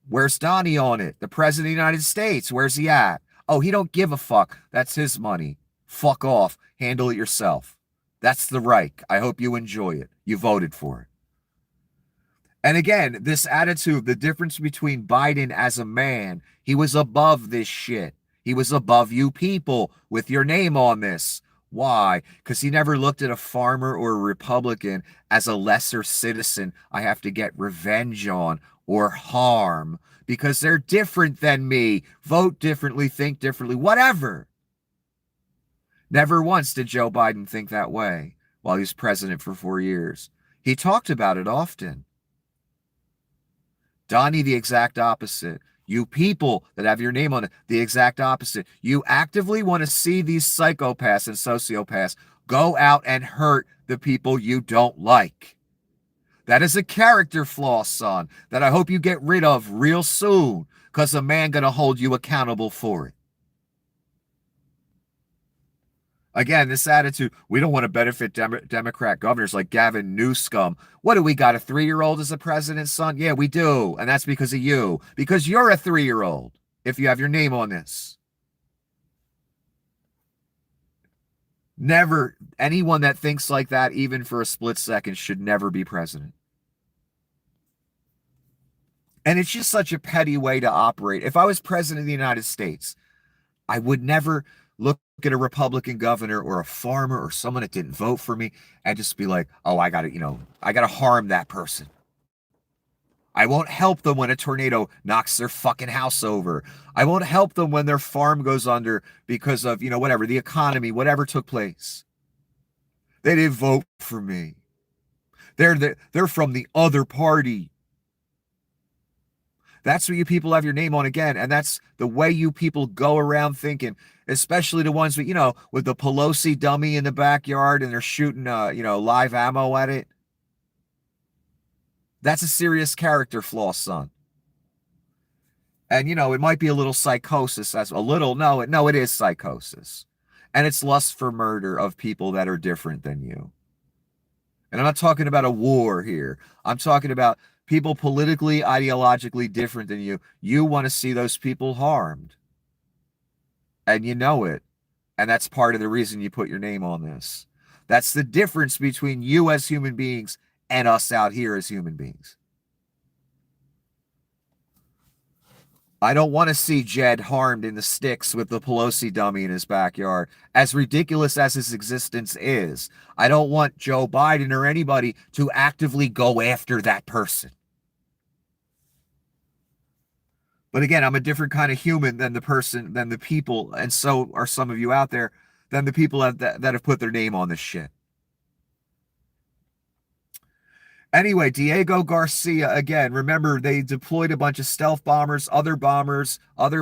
Where's Donnie on it? The President of the United States. Where's he at? Oh, he don't give a fuck. That's his money. Fuck off. Handle it yourself. That's the Reich. I hope you enjoy it. You voted for it. And again, this attitude, the difference between Biden as a man, he was above this shit. He was above you people with your name on this. Why? Because he never looked at a farmer or a Republican as a lesser citizen I have to get revenge on or harm, because they're different than me. Vote differently, think differently, whatever. Never once did Joe Biden think that way while he was president for 4 years. He talked about it often. Donnie, the exact opposite. You people that have your name on it, the exact opposite. You actively want to see these psychopaths and sociopaths go out and hurt the people you don't like. That is a character flaw, son, that I hope you get rid of real soon, because a man going to hold you accountable for it. Again, this attitude, we don't want to benefit Democrat governors like Gavin Newsom. What do we got, a 3-year-old as a president's son? Yeah, we do. And that's because of you. Because you're a 3-year-old, if you have your name on this. Never, anyone that thinks like that, even for a split second, should never be president. And it's just such a petty way to operate. If I was president of the United States, I would never look at a Republican governor or a farmer or someone that didn't vote for me and just be like, oh, I got to harm that person. I won't help them when a tornado knocks their fucking house over. I won't help them when their farm goes under because of, whatever, the economy, whatever took place. They didn't vote for me. They're from the other party. That's what you people have your name on again. And that's the way you people go around thinking, especially the ones with, with the Pelosi dummy in the backyard and they're shooting, live ammo at it. That's a serious character flaw, son. And, it might be a little psychosis as a little. No, it is psychosis. And it's lust for murder of people that are different than you. And I'm not talking about a war here. I'm talking about people politically, ideologically different than you. You want to see those people harmed. And you know it. And that's part of the reason you put your name on this. That's the difference between you as human beings and us out here as human beings. I don't want to see Jed harmed in the sticks with the Pelosi dummy in his backyard. As ridiculous as his existence is, I don't want Joe Biden or anybody to actively go after that person. But again, I'm a different kind of human than the people, and so are some of you out there, than the people that have put their name on this shit. Anyway, Diego Garcia, again, remember, they deployed a bunch of stealth bombers, other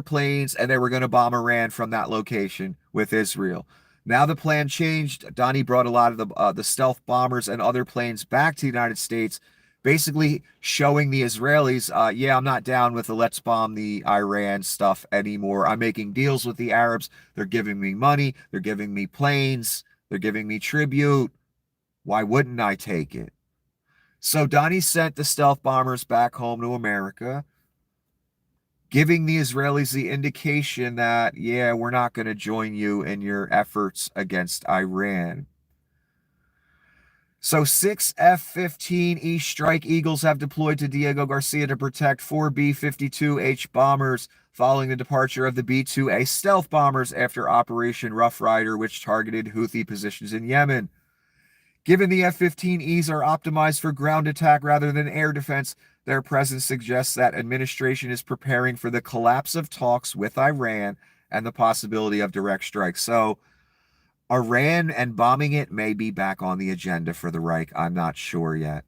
planes, and they were going to bomb Iran from that location with Israel. Now the plan changed. Donnie brought a lot of the stealth bombers and other planes back to the United States, basically showing the Israelis, yeah, I'm not down with the let's bomb the Iran stuff anymore. I'm making deals with the Arabs. They're giving me money. They're giving me planes. They're giving me tribute. Why wouldn't I take it? So Donnie sent the stealth bombers back home to America, giving the Israelis the indication that, yeah, we're not going to join you in your efforts against Iran. So 6 F-15E Strike Eagles have deployed to Diego Garcia to protect 4 B-52H bombers following the departure of the B-2A stealth bombers after Operation Rough Rider, which targeted Houthi positions in Yemen. Given the F-15Es are optimized for ground attack rather than air defense, their presence suggests that administration is preparing for the collapse of talks with Iran and the possibility of direct strikes. So Iran and bombing it may be back on the agenda for the Reich. I'm not sure yet.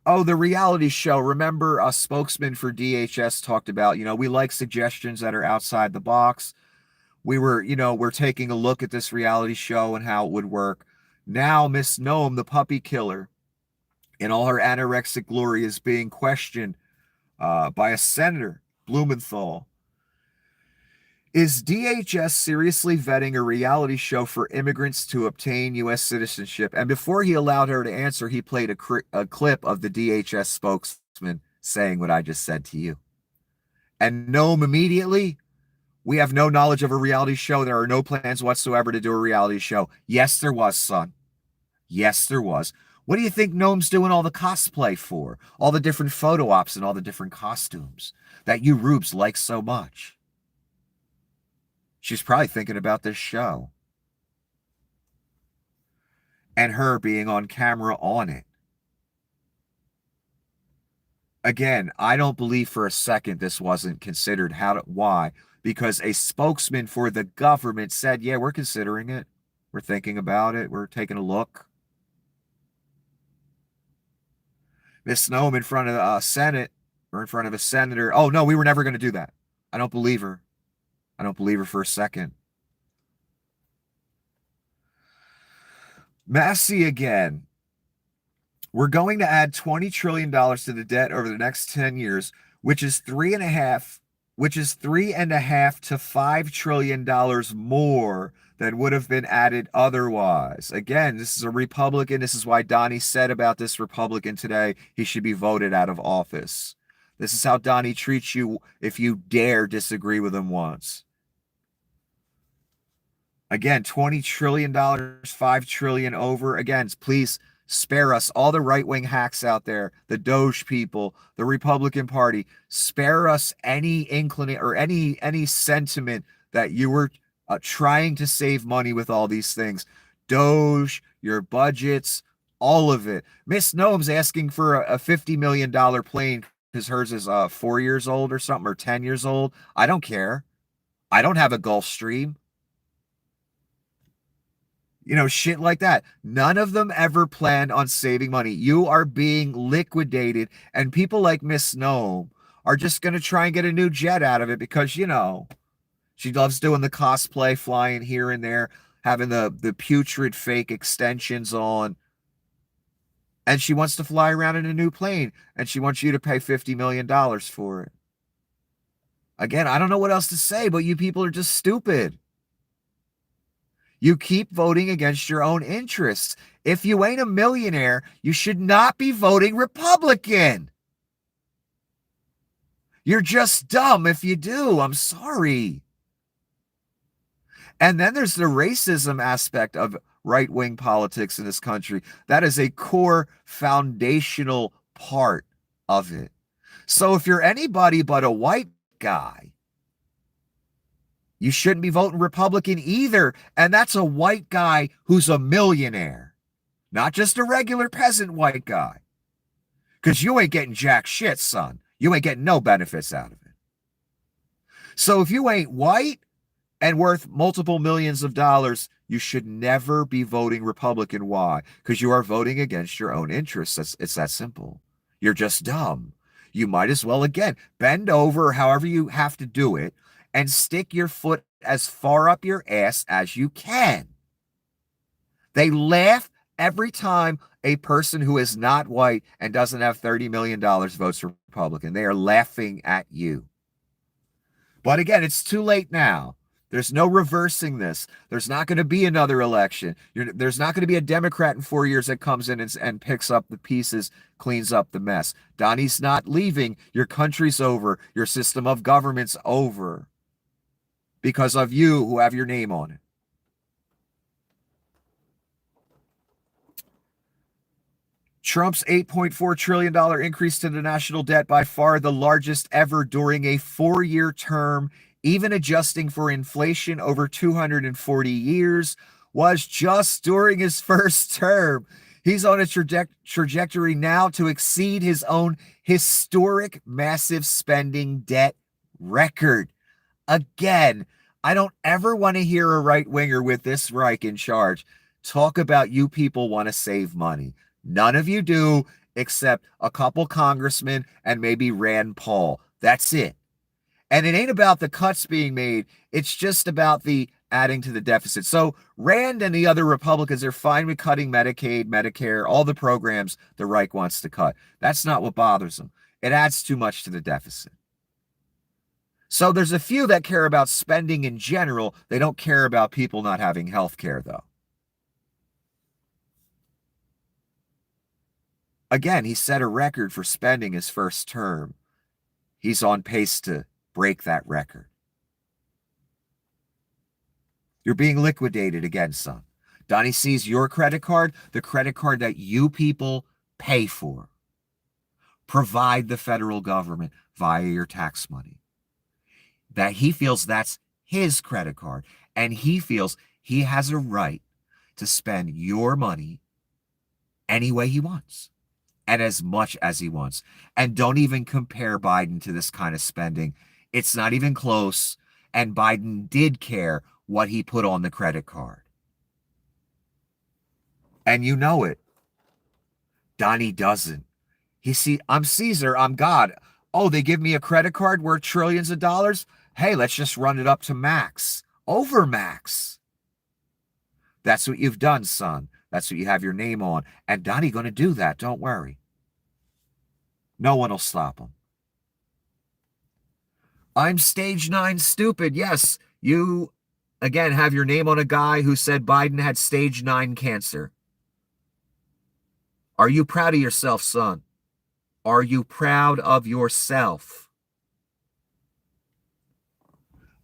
Oh, the reality show. Remember, a spokesman for DHS talked about, we like suggestions that are outside the box. We're taking a look at this reality show and how it would work. Now, Miss Noam, the puppy killer, in all her anorexic glory, is being questioned by a senator, Blumenthal. Is DHS seriously vetting a reality show for immigrants to obtain U.S. citizenship? And before he allowed her to answer, he played a clip of the DHS spokesman saying what I just said to you. And Noam immediately, we have no knowledge of a reality show. There are no plans whatsoever to do a reality show. Yes, there was, son. Yes, there was. What do you think Noam's doing all the cosplay for? All the different photo ops and all the different costumes that you rubes like so much. She's probably thinking about this show. And her being on camera on it. Again, I don't believe for a second this wasn't considered. Why? Because a spokesman for the government said, yeah, we're considering it. We're thinking about it. We're taking a look. Miss Noam in front of the Senate or in front of a senator. Oh, no, we were never going to do that. I don't believe her. I don't believe her for a second. Massey again. We're going to add $20 trillion to the debt over the next 10 years, which is $3.5 to $5 trillion more than would have been added otherwise. Again, this is a Republican. This is why Donnie said about this Republican today, he should be voted out of office. This is how Donnie treats you if you dare disagree with him once. Again, $20 trillion, $5 trillion over. Again, please spare us, all the right-wing hacks out there, the Doge people, the Republican Party. Spare us any inclination or any sentiment that you were trying to save money with all these things. Doge, your budgets, all of it. Miss Noam's asking for a $50 million plane because hers is 4 years old or something, or 10 years old. I don't care. I don't have a Gulfstream. You know, shit like that. None of them ever planned on saving money. You are being liquidated, and people like Miss Noam are just going to try and get a new jet out of it because, you know, she loves doing the cosplay, flying here and there, having the putrid fake extensions on, and she wants to fly around in a new plane, and she wants you to pay $50 million for it. Again, I don't know what else to say, but you people are just stupid. You keep voting against your own interests. If you ain't a millionaire, you should not be voting Republican. You're just dumb if you do. I'm sorry. And then there's the racism aspect of right-wing politics in this country. That is a core foundational part of it. So if you're anybody but a white guy, you shouldn't be voting Republican either. And that's a white guy who's a millionaire, not just a regular peasant white guy. Because you ain't getting jack shit, son. You ain't getting no benefits out of it. So if you ain't white and worth multiple millions of dollars, you should never be voting Republican. Why? Because you are voting against your own interests. It's that simple. You're just dumb. You might as well, again, bend over however you have to do it and stick your foot as far up your ass as you can. They laugh every time a person who is not white and doesn't have $30 million votes Republican. They are laughing at you. But again, it's too late now. There's no reversing this. There's not going to be another election. There's not going to be a Democrat in 4 years that comes in and picks up the pieces, cleans up the mess. Donnie's not leaving. Your country's over. Your system of government's over because of you who have your name on it. Trump's $8.4 trillion increase to the national debt, by far the largest ever during a 4-year term, even adjusting for inflation over 240 years, was just during his first term. He's on a trajectory now to exceed his own historic massive spending debt record. Again, I don't ever want to hear a right-winger with this Reich in charge talk about you people want to save money. None of you do, except a couple congressmen and maybe Rand Paul. That's it. And it ain't about the cuts being made. It's just about the adding to the deficit. So Rand and the other Republicans are fine with cutting Medicaid, Medicare, all the programs the Reich wants to cut. That's not what bothers them. It adds too much to the deficit. So there's a few that care about spending in general. They don't care about people not having health care, though. Again, he set a record for spending his first term. He's on pace to break that record. You're being liquidated again, son. Donnie sees your credit card, the credit card that you people pay for. Provide the federal government via your tax money. That he feels that's his credit card, and he feels he has a right to spend your money any way he wants and as much as he wants. And don't even compare Biden to this kind of spending. It's not even close. And Biden did care what he put on the credit card. And you know it. Donnie doesn't. I'm Caesar, I'm God. Oh, they give me a credit card worth trillions of dollars? Hey, let's just run it up to max. Over max. That's what you've done, son. That's what you have your name on. And Donnie going to do that. Don't worry. No one will stop him. I'm stage 9 stupid. Yes, you, again, have your name on a guy who said Biden had stage 9 cancer. Are you proud of yourself, son? Are you proud of yourself?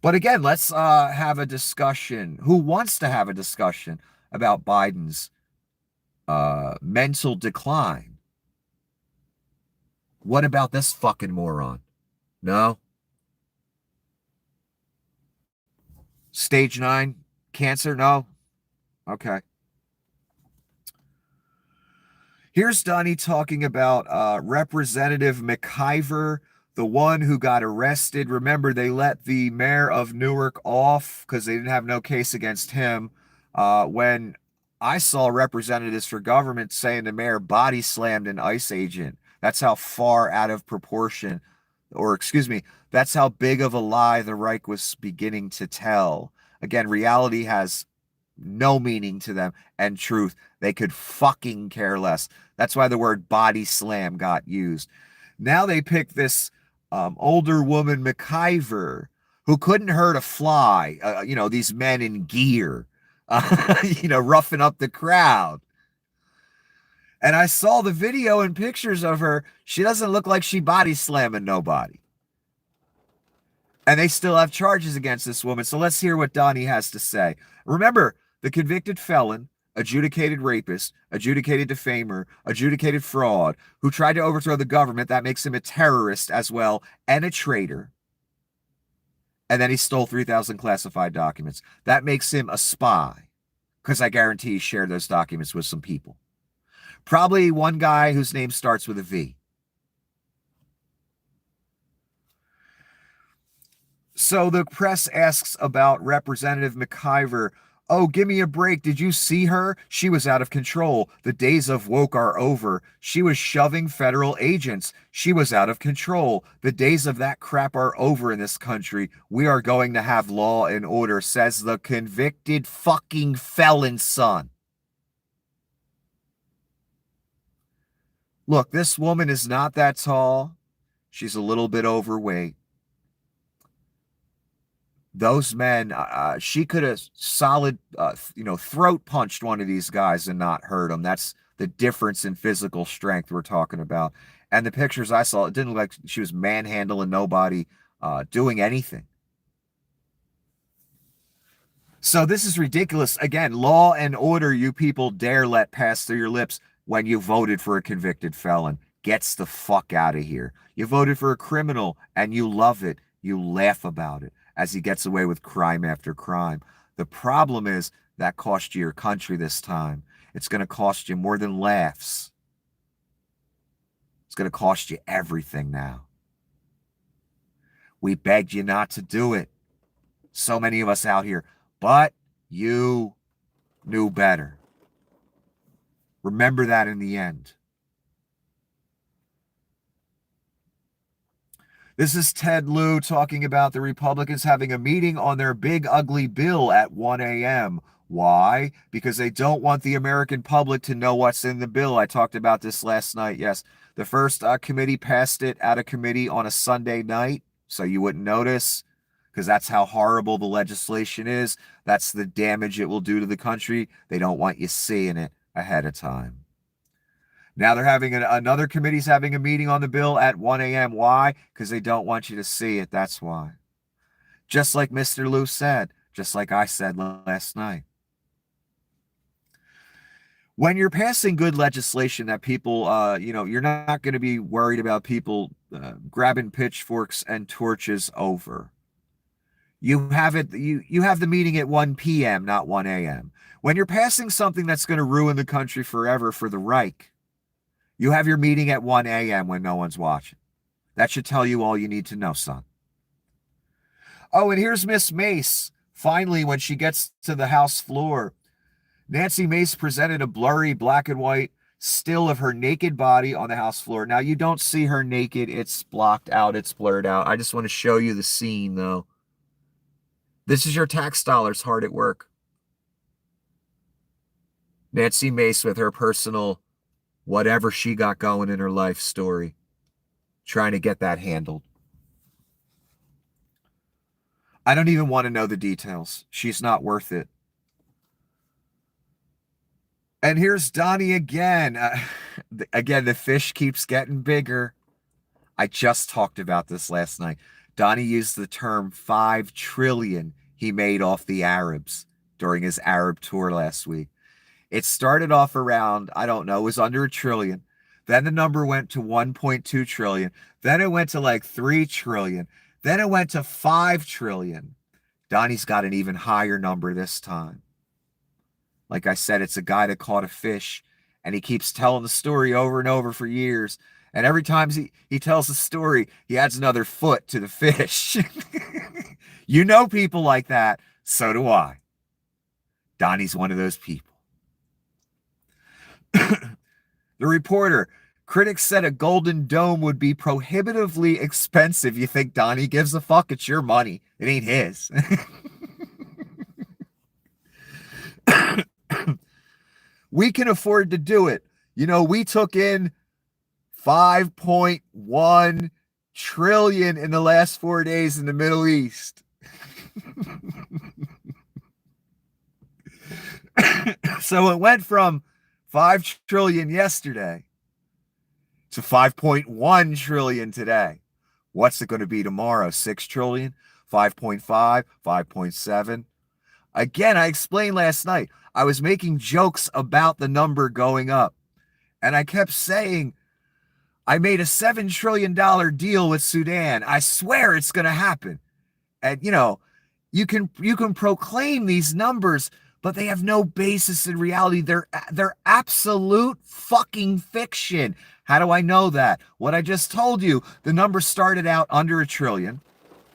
But again, let's have a discussion. Who wants to have a discussion about Biden's mental decline? What about this fucking moron? No? Stage 9 cancer? No? Okay. Here's Donnie talking about Representative Maceiver, the one who got arrested. Remember, they let the mayor of Newark off because they didn't have no case against him. When I saw representatives for government saying the mayor body slammed an ICE agent. That's how far out of proportion, or excuse me, that's how big of a lie the Reich was beginning to tell. Again, reality has no meaning to them, and truth, they could fucking care less. That's why the word body slam got used. Now they pick this older woman, Maceiver, who couldn't hurt a fly. These men in gear, roughing up the crowd. And I saw the video and pictures of her. She doesn't look like she body slamming nobody. And they still have charges against this woman. So let's hear what Donnie has to say. Remember, the convicted felon, adjudicated rapist, adjudicated defamer, adjudicated fraud, who tried to overthrow the government, that makes him a terrorist as well, and a traitor. And then he stole 3,000 classified documents. That makes him a spy, because I guarantee he shared those documents with some people. Probably one guy whose name starts with a V. So the press asks about Representative Maceiver. Oh, give me a break. Did you see her? She was out of control. The days of woke are over. She was shoving federal agents. She was out of control. The days of that crap are over in this country. We are going to have law and order, says the convicted fucking felon's son. Look, this woman is not that tall. She's a little bit overweight. Those men, she could have throat punched one of these guys and not hurt him. That's the difference in physical strength we're talking about. And the pictures I saw, it didn't look like she was manhandling nobody, doing anything. So this is ridiculous. Again, law and order you people dare let pass through your lips when you voted for a convicted felon. Gets the fuck out of here. You voted for a criminal and you love it. You laugh about it as he gets away with crime after crime. The problem is that cost you your country this time. It's going to cost you more than laughs. It's going to cost you everything now. We begged you not to do it. So many of us out here, but you knew better. Remember that in the end. This is Ted Lieu talking about the Republicans having a meeting on their big ugly bill at 1 a.m. Why? Because they don't want the American public to know what's in the bill. I talked about this last night. Yes, the first committee passed it out of committee on a Sunday night, so you wouldn't notice, because that's how horrible the legislation is. That's the damage it will do to the country. They don't want you seeing it ahead of time. Now they're having another committee's having a meeting on the bill at 1 a.m. Why? Because they don't want you to see it. That's why. Just like Mr. Lieu said, just like I said last night. When you're passing good legislation that people, you're not going to be worried about people grabbing pitchforks and torches over. You have the meeting at 1 p.m., not 1 a.m. When you're passing something that's going to ruin the country forever for the Reich, you have your meeting at 1 a.m. when no one's watching. That should tell you all you need to know, son. Oh, and here's Miss Mace. Finally, when she gets to the House floor, Nancy Mace presented a blurry black and white still of her naked body on the House floor. Now, you don't see her naked. It's blocked out. It's blurred out. I just want to show you the scene, though. This is your tax dollars hard at work. Nancy Mace with her personal whatever she got going in her life story, trying to get that handled. I don't even want to know the details. She's not worth it. And here's Donnie again. Again, the fish keeps getting bigger. I just talked about this last night. Donnie used the term 5 trillion he made off the Arabs during his Arab tour last week. It started off around, I don't know, it was under $1 trillion. Then the number went to 1.2 trillion. Then it went to like 3 trillion. Then it went to 5 trillion. Donnie's got an even higher number this time. Like I said, it's a guy that caught a fish and he keeps telling the story over and over for years. And every time he tells the story, he adds another foot to the fish. You know people like that. So do I. Donnie's one of those people. The reporter, critics said a golden dome would be prohibitively expensive. You think Donnie gives a fuck? It's your money. It ain't his. We can afford to do it. You know, we took in 5.1 trillion in the last 4 days in the Middle East. So it went from 5 trillion yesterday to 5.1 trillion today. What's it going to be tomorrow? 6 trillion, 5.5, 5.7. Again, I explained last night, I was making jokes about the number going up. And I kept saying, I made a $7 trillion deal with Sudan. I swear it's going to happen. And, you know, you can proclaim these numbers, but they have no basis in reality. They're absolute fucking fiction. How do I know that? What I just told you, the number started out under $1 trillion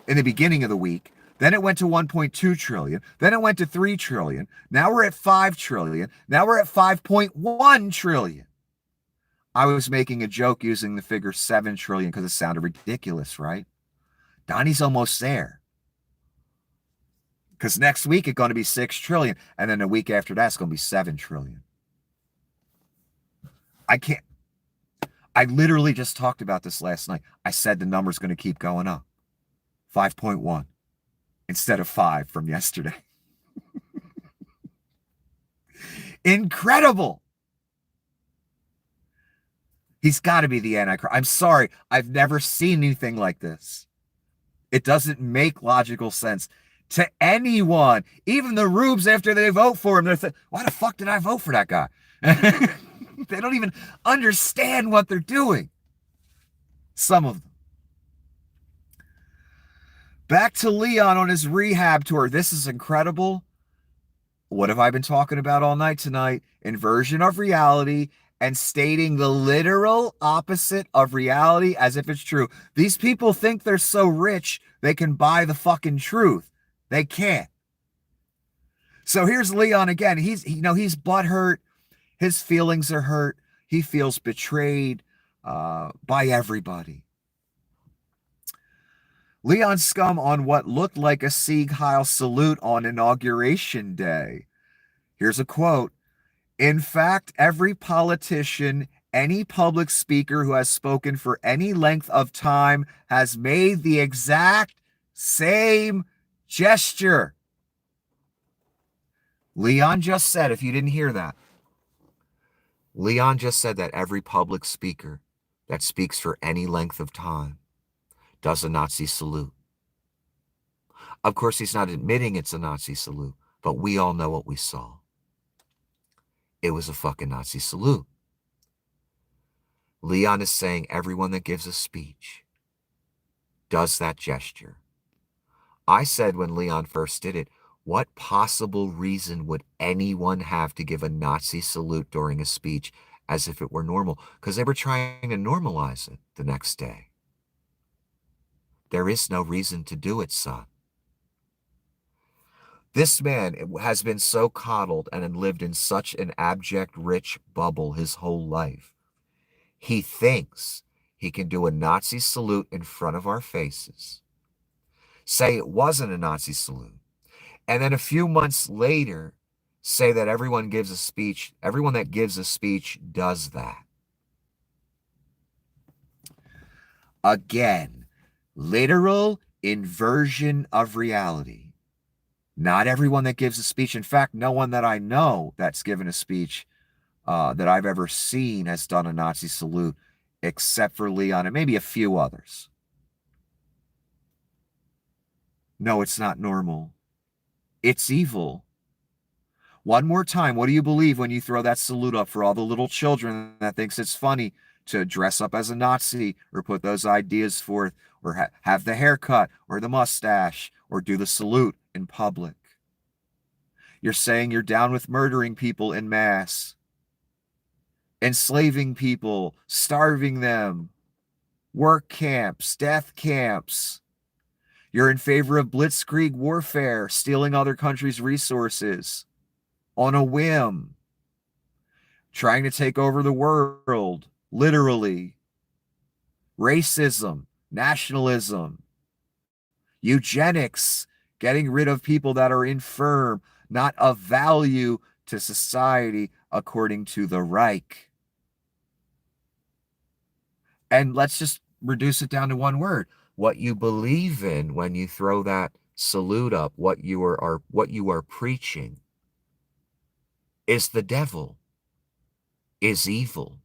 in the beginning of the week. Then it went to 1.2 trillion. Then it went to 3 trillion. Now we're at 5 trillion. Now we're at 5.1 trillion. I was making a joke using the figure 7 trillion because it sounded ridiculous, right? Donnie's almost there. Because next week it's going to be 6 trillion. And then the week after that, it's going to be 7 trillion. I literally just talked about this last night. I said the number's going to keep going up. 5.1 instead of 5 from yesterday. Incredible. He's got to be the Antichrist. I'm sorry. I've never seen anything like this. It doesn't make logical sense to anyone. Even the rubes, after they vote for him, they're thinking, why the fuck did I vote for that guy? They don't even understand what they're doing. Some of them. Back to Leon on his rehab tour. This is incredible. What have I been talking about all night tonight? Inversion of reality and stating the literal opposite of reality as if it's true. These people think they're so rich they can buy the fucking truth. They can't. So here's Leon again. He's butthurt. His feelings are hurt. He feels betrayed by everybody. Leon scum on what looked like a Sieg Heil salute on Inauguration Day. Here's a quote. In fact, every politician, any public speaker who has spoken for any length of time has made the exact same gesture. Leon just said, if you didn't hear that, Leon just said that every public speaker that speaks for any length of time does a Nazi salute. Of course, he's not admitting it's a Nazi salute, but we all know what we saw. It was a fucking Nazi salute. Leon is saying everyone that gives a speech does that gesture. I said when Leon first did it, what possible reason would anyone have to give a Nazi salute during a speech as if it were normal? Because they were trying to normalize it the next day. There is no reason to do it, son. This man has been so coddled and lived in such an abject rich bubble his whole life. He thinks he can do a Nazi salute in front of our faces, say it wasn't a Nazi salute, and then a few months later say that everyone gives a speech, everyone that gives a speech does that. Again, literal inversion of reality. Not everyone that gives a speech. In fact, no one that I know that's given a speech that I've ever seen has done a Nazi salute, except for Leon and maybe a few others. No, it's not normal. It's evil. One more time, what do you believe when you throw that salute up for all the little children that thinks it's funny to dress up as a Nazi or put those ideas forth or have the haircut or the mustache or do the salute in public? You're saying you're down with murdering people in mass. enslaving people, starving them, work camps, death camps. You're in favor of blitzkrieg warfare, stealing other countries' resources on a whim, trying to take over the world, literally. Racism, nationalism, eugenics, getting rid of people that are infirm, not of value to society, according to the Reich. And let's just reduce it down to one word. What you believe in when you throw that salute up, what you are preaching, is the devil, is evil.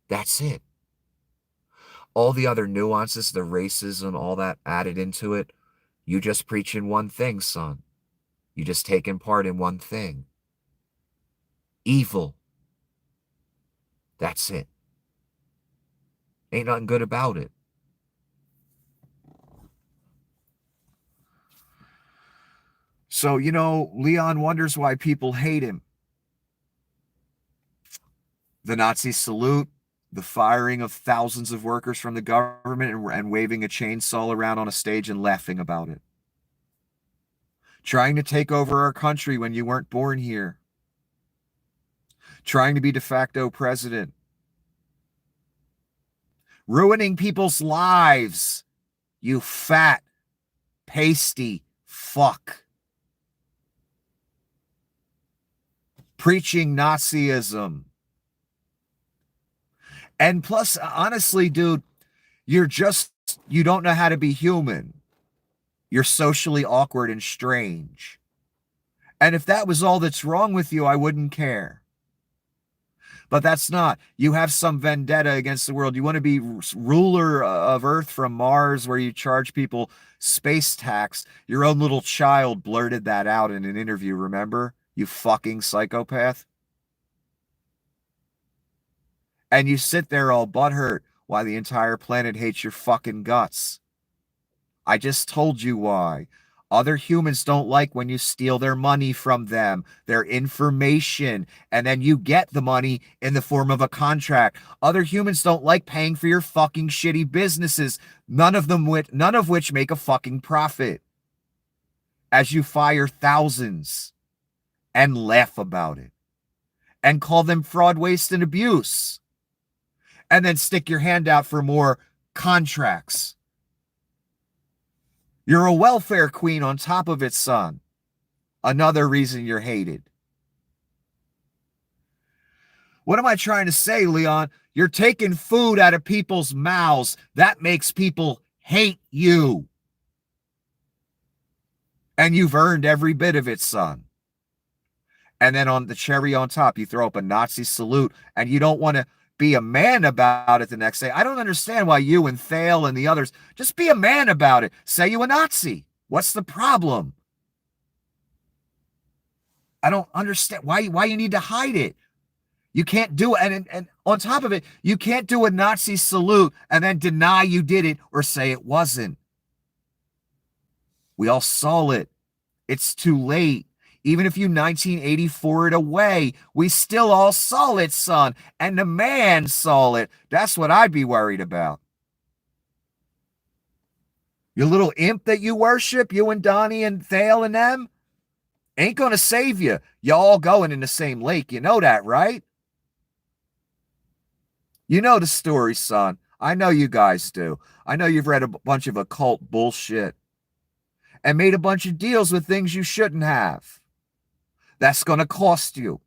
That's it. All the other nuances, the racism, all that added into it, you just preach in one thing, son. You just taking part in one thing. Evil. That's it. Ain't nothing good about it. So, Leon wonders why people hate him. The Nazi salute, the firing of thousands of workers from the government and waving a chainsaw around on a stage and laughing about it. Trying to take over our country when you weren't born here. Trying to be de facto president. Ruining people's lives, you fat, pasty fuck. Preaching Nazism. And plus, honestly, dude, you don't know how to be human. You're socially awkward and strange. And if that was all that's wrong with you, I wouldn't care. But that's not. You have some vendetta against the world. You want to be ruler of Earth from Mars, where you charge people space tax. Your own little child blurted that out in an interview, remember? You fucking psychopath. And you sit there all butthurt while the entire planet hates your fucking guts. I just told you why. Other humans don't like when you steal their money from them, their information, and then you get the money in the form of a contract. Other humans don't like paying for your fucking shitty businesses, none of which make a fucking profit. As you fire thousands and laugh about it and call them fraud, waste, and abuse, and then stick your hand out for more contracts. You're a welfare queen on top of it, son. Another reason you're hated. What am I trying to say, Leon? You're taking food out of people's mouths. That makes people hate you. And you've earned every bit of it, son. And then on the cherry on top, you throw up a Nazi salute, and you don't want to be a man about it the next day. I don't understand why you and Thale and the others, just be a man about it. Say you a Nazi. What's the problem? I don't understand why you need to hide it. You can't do it. And on top of it, you can't do a Nazi salute and then deny you did it or say it wasn't. We all saw it. It's too late. Even if you 1984 it away, we still all saw it, son. And the man saw it. That's what I'd be worried about. Your little imp that you worship, you and Donnie and Thale and them, ain't going to save you. Y'all all going in the same lake. You know that, right? You know the story, son. I know you guys do. I know you've read a bunch of occult bullshit and made a bunch of deals with things you shouldn't have. That's going to cost you.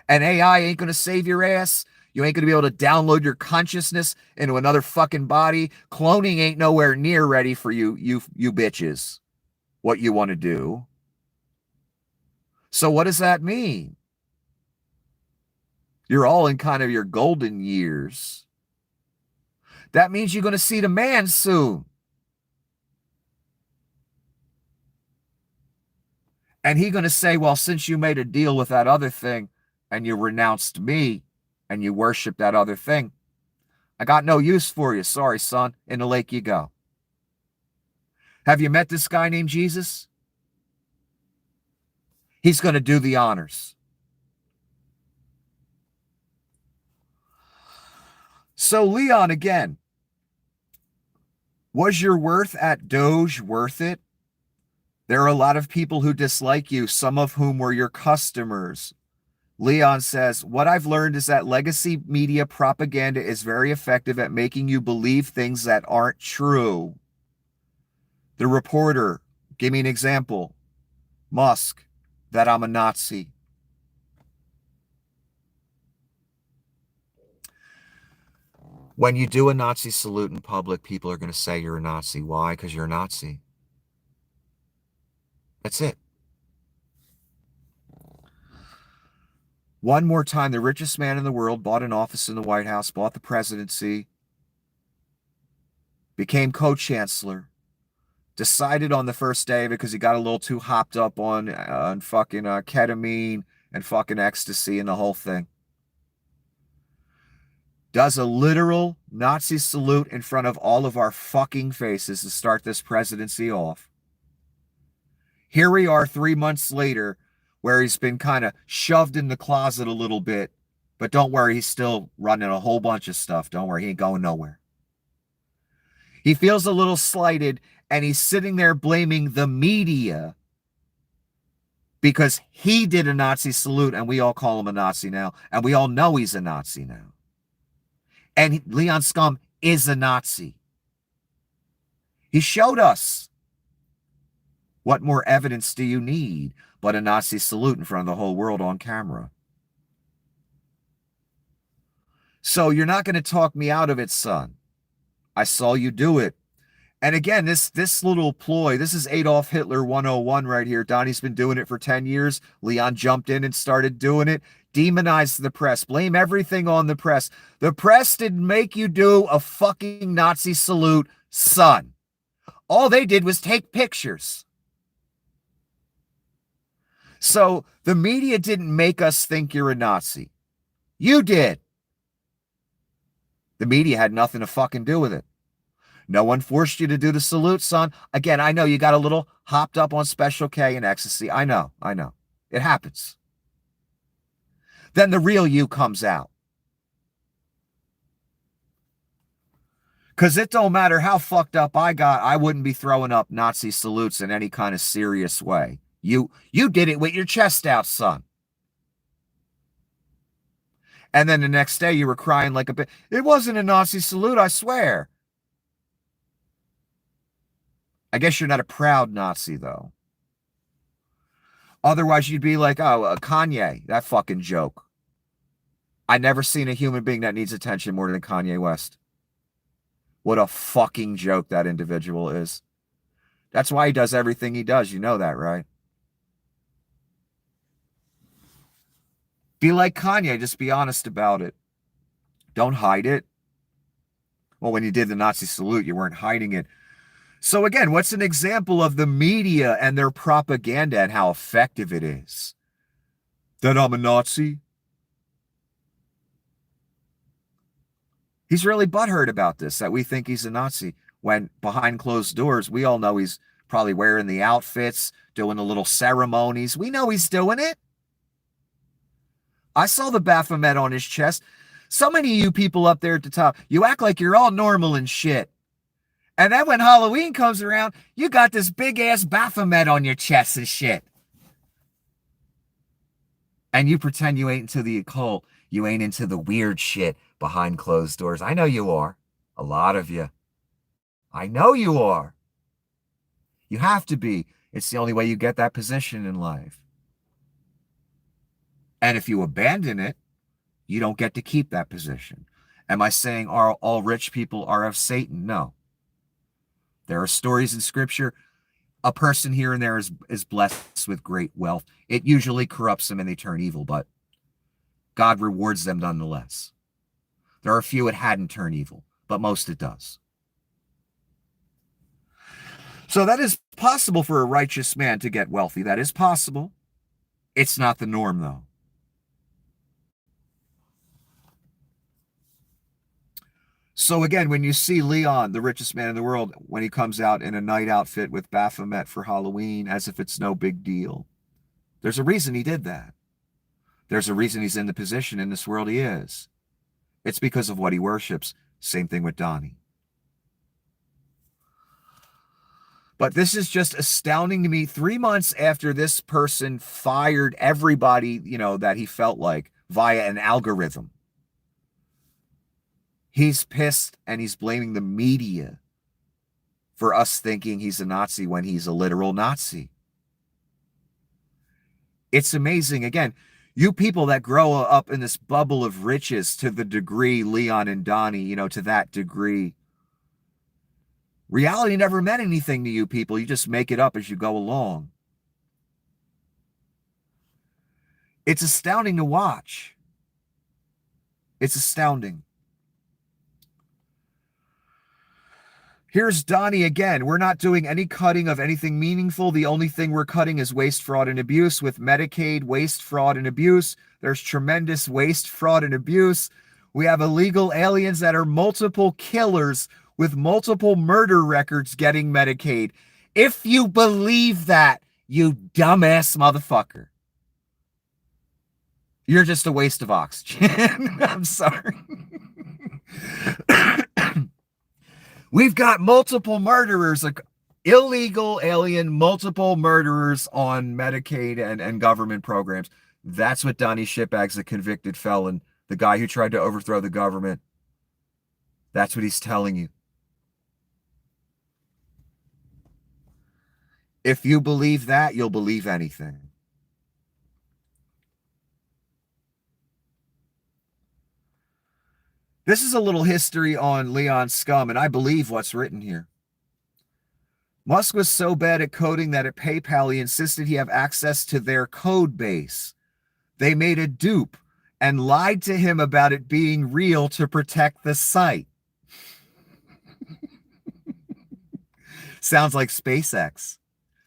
And AI ain't going to save your ass. You ain't going to be able to download your consciousness into another fucking body. Cloning ain't nowhere near ready for you bitches. What you want to do. So what does that mean? You're all in kind of your golden years. That means you're going to see the man soon. And he's going to say, well, since you made a deal with that other thing and you renounced me and you worship that other thing, I got no use for you. Sorry, son. In the lake you go. Have you met this guy named Jesus? He's going to do the honors. So, Leon, again, was your worth at Doge worth it? There are a lot of people who dislike you, some of whom were your customers. Leon says, what I've learned is that legacy media propaganda is very effective at making you believe things that aren't true. The reporter, give me an example. Musk, that I'm a Nazi. When you do a Nazi salute in public, people are going to say you're a Nazi. Why? Because you're a Nazi. That's it. One more time, the richest man in the world bought an office in the White House, bought the presidency, became co-chancellor, decided on the first day because he got a little too hopped up on fucking ketamine and fucking ecstasy and the whole thing. Does a literal Nazi salute in front of all of our fucking faces to start this presidency off. Here we are 3 months later, where he's been kind of shoved in the closet a little bit, but don't worry, he's still running a whole bunch of stuff. Don't worry, he ain't going nowhere. He feels a little slighted, and he's sitting there blaming the media because he did a Nazi salute, and we all call him a Nazi now, and we all know he's a Nazi now. And Leon Scum is a Nazi. He showed us. What more evidence do you need but a Nazi salute in front of the whole world on camera? So you're not going to talk me out of it, son. I saw you do it. And again, this little ploy, this is Adolf Hitler 101 right here. Donnie's been doing it for 10 years. Leon jumped in and started doing it. Demonize the press. Blame everything on the press. The press didn't make you do a fucking Nazi salute, son. All they did was take pictures. So the media didn't make us think you're a Nazi. You did. The media had nothing to fucking do with it. No one forced you to do the salute, son. Again, I know you got a little hopped up on Special K and ecstasy. I know. It happens. Then the real you comes out. Because it don't matter how fucked up I got, I wouldn't be throwing up Nazi salutes in any kind of serious way. You did it with your chest out, son. And then the next day you were crying like a bitch. It wasn't a Nazi salute, I swear. I guess you're not a proud Nazi, though. Otherwise, you'd be like, oh, Kanye, that fucking joke. I never seen a human being that needs attention more than Kanye West. What a fucking joke that individual is. That's why he does everything he does. You know that, right? Be like Kanye. Just be honest about it. Don't hide it. Well, when you did the Nazi salute, you weren't hiding it. So again, what's an example of the media and their propaganda and how effective it is? That I'm a Nazi? He's really butthurt about this, that we think he's a Nazi, when behind closed doors, we all know he's probably wearing the outfits, doing the little ceremonies. We know he's doing it. I saw the Baphomet on his chest. So many of you people up there at the top, you act like you're all normal and shit. And then when Halloween comes around, you got this big-ass Baphomet on your chest and shit. And you pretend you ain't into the occult. You ain't into the weird shit behind closed doors. I know you are. A lot of you. I know you are. You have to be. It's the only way you get that position in life. And if you abandon it, you don't get to keep that position. Am I saying all rich people are of Satan? No. There are stories in Scripture. A person here and there is blessed with great wealth. It usually corrupts them and they turn evil, but God rewards them nonetheless. There are a few it hadn't turned evil, but most it does. So that is possible for a righteous man to get wealthy. That is possible. It's not the norm, though. So again, when you see Leon, the richest man in the world, when he comes out in a night outfit with Baphomet for Halloween, as if it's no big deal, there's a reason he did that. There's a reason he's in the position in this world he is. It's because of what he worships. Same thing with Donnie. But this is just astounding to me. 3 months after this person fired everybody, that he felt like via an algorithm, he's pissed and he's blaming the media for us thinking he's a Nazi when he's a literal Nazi. It's amazing. Again, you people that grow up in this bubble of riches to the degree Leon and Donnie, to that degree, reality never meant anything to you people. You just make it up as you go along. It's astounding to watch. It's astounding. Here's Donnie again. We're not doing any cutting of anything meaningful. The only thing we're cutting is waste, fraud, and abuse. With Medicaid, waste, fraud, and abuse, there's tremendous waste, fraud, and abuse. We have illegal aliens that are multiple killers with multiple murder records getting Medicaid. If you believe that, you dumbass motherfucker, you're just a waste of oxygen. I'm sorry. We've got multiple murderers, like illegal alien, multiple murderers on Medicaid and government programs. That's what Donnie Shitbag's a convicted felon, the guy who tried to overthrow the government. That's what he's telling you. If you believe that, you'll believe anything. This is a little history on Leon Scum, and I believe what's written here. Musk was so bad at coding that at PayPal he insisted he have access to their code base. They made a dupe and lied to him about it being real to protect the site. Sounds like SpaceX.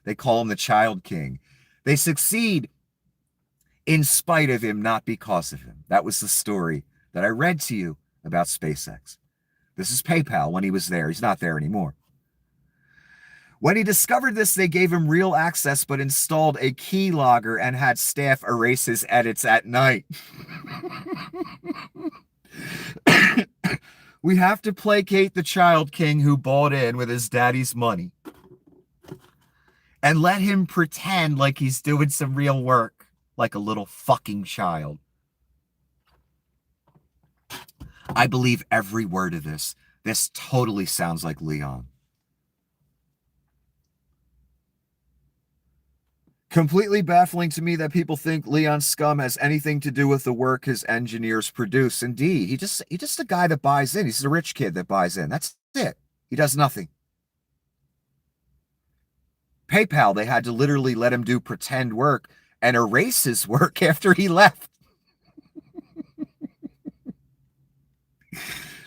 They call him the Child King. They succeed in spite of him, not because of him. That was the story that I read to you about SpaceX. This is PayPal when he was there. He's not there anymore. When he discovered this, they gave him real access, but installed a keylogger and had staff erase his edits at night. We have to placate the Child King who bought in with his daddy's money and let him pretend like he's doing some real work, like a little fucking child. I believe every word of this. This totally sounds like Leon. Completely baffling to me that people think Leon Scum has anything to do with the work his engineers produce. Indeed, he's just a guy that buys in. He's a rich kid that buys in. That's it. He does nothing. PayPal, they had to literally let him do pretend work and erase his work after he left.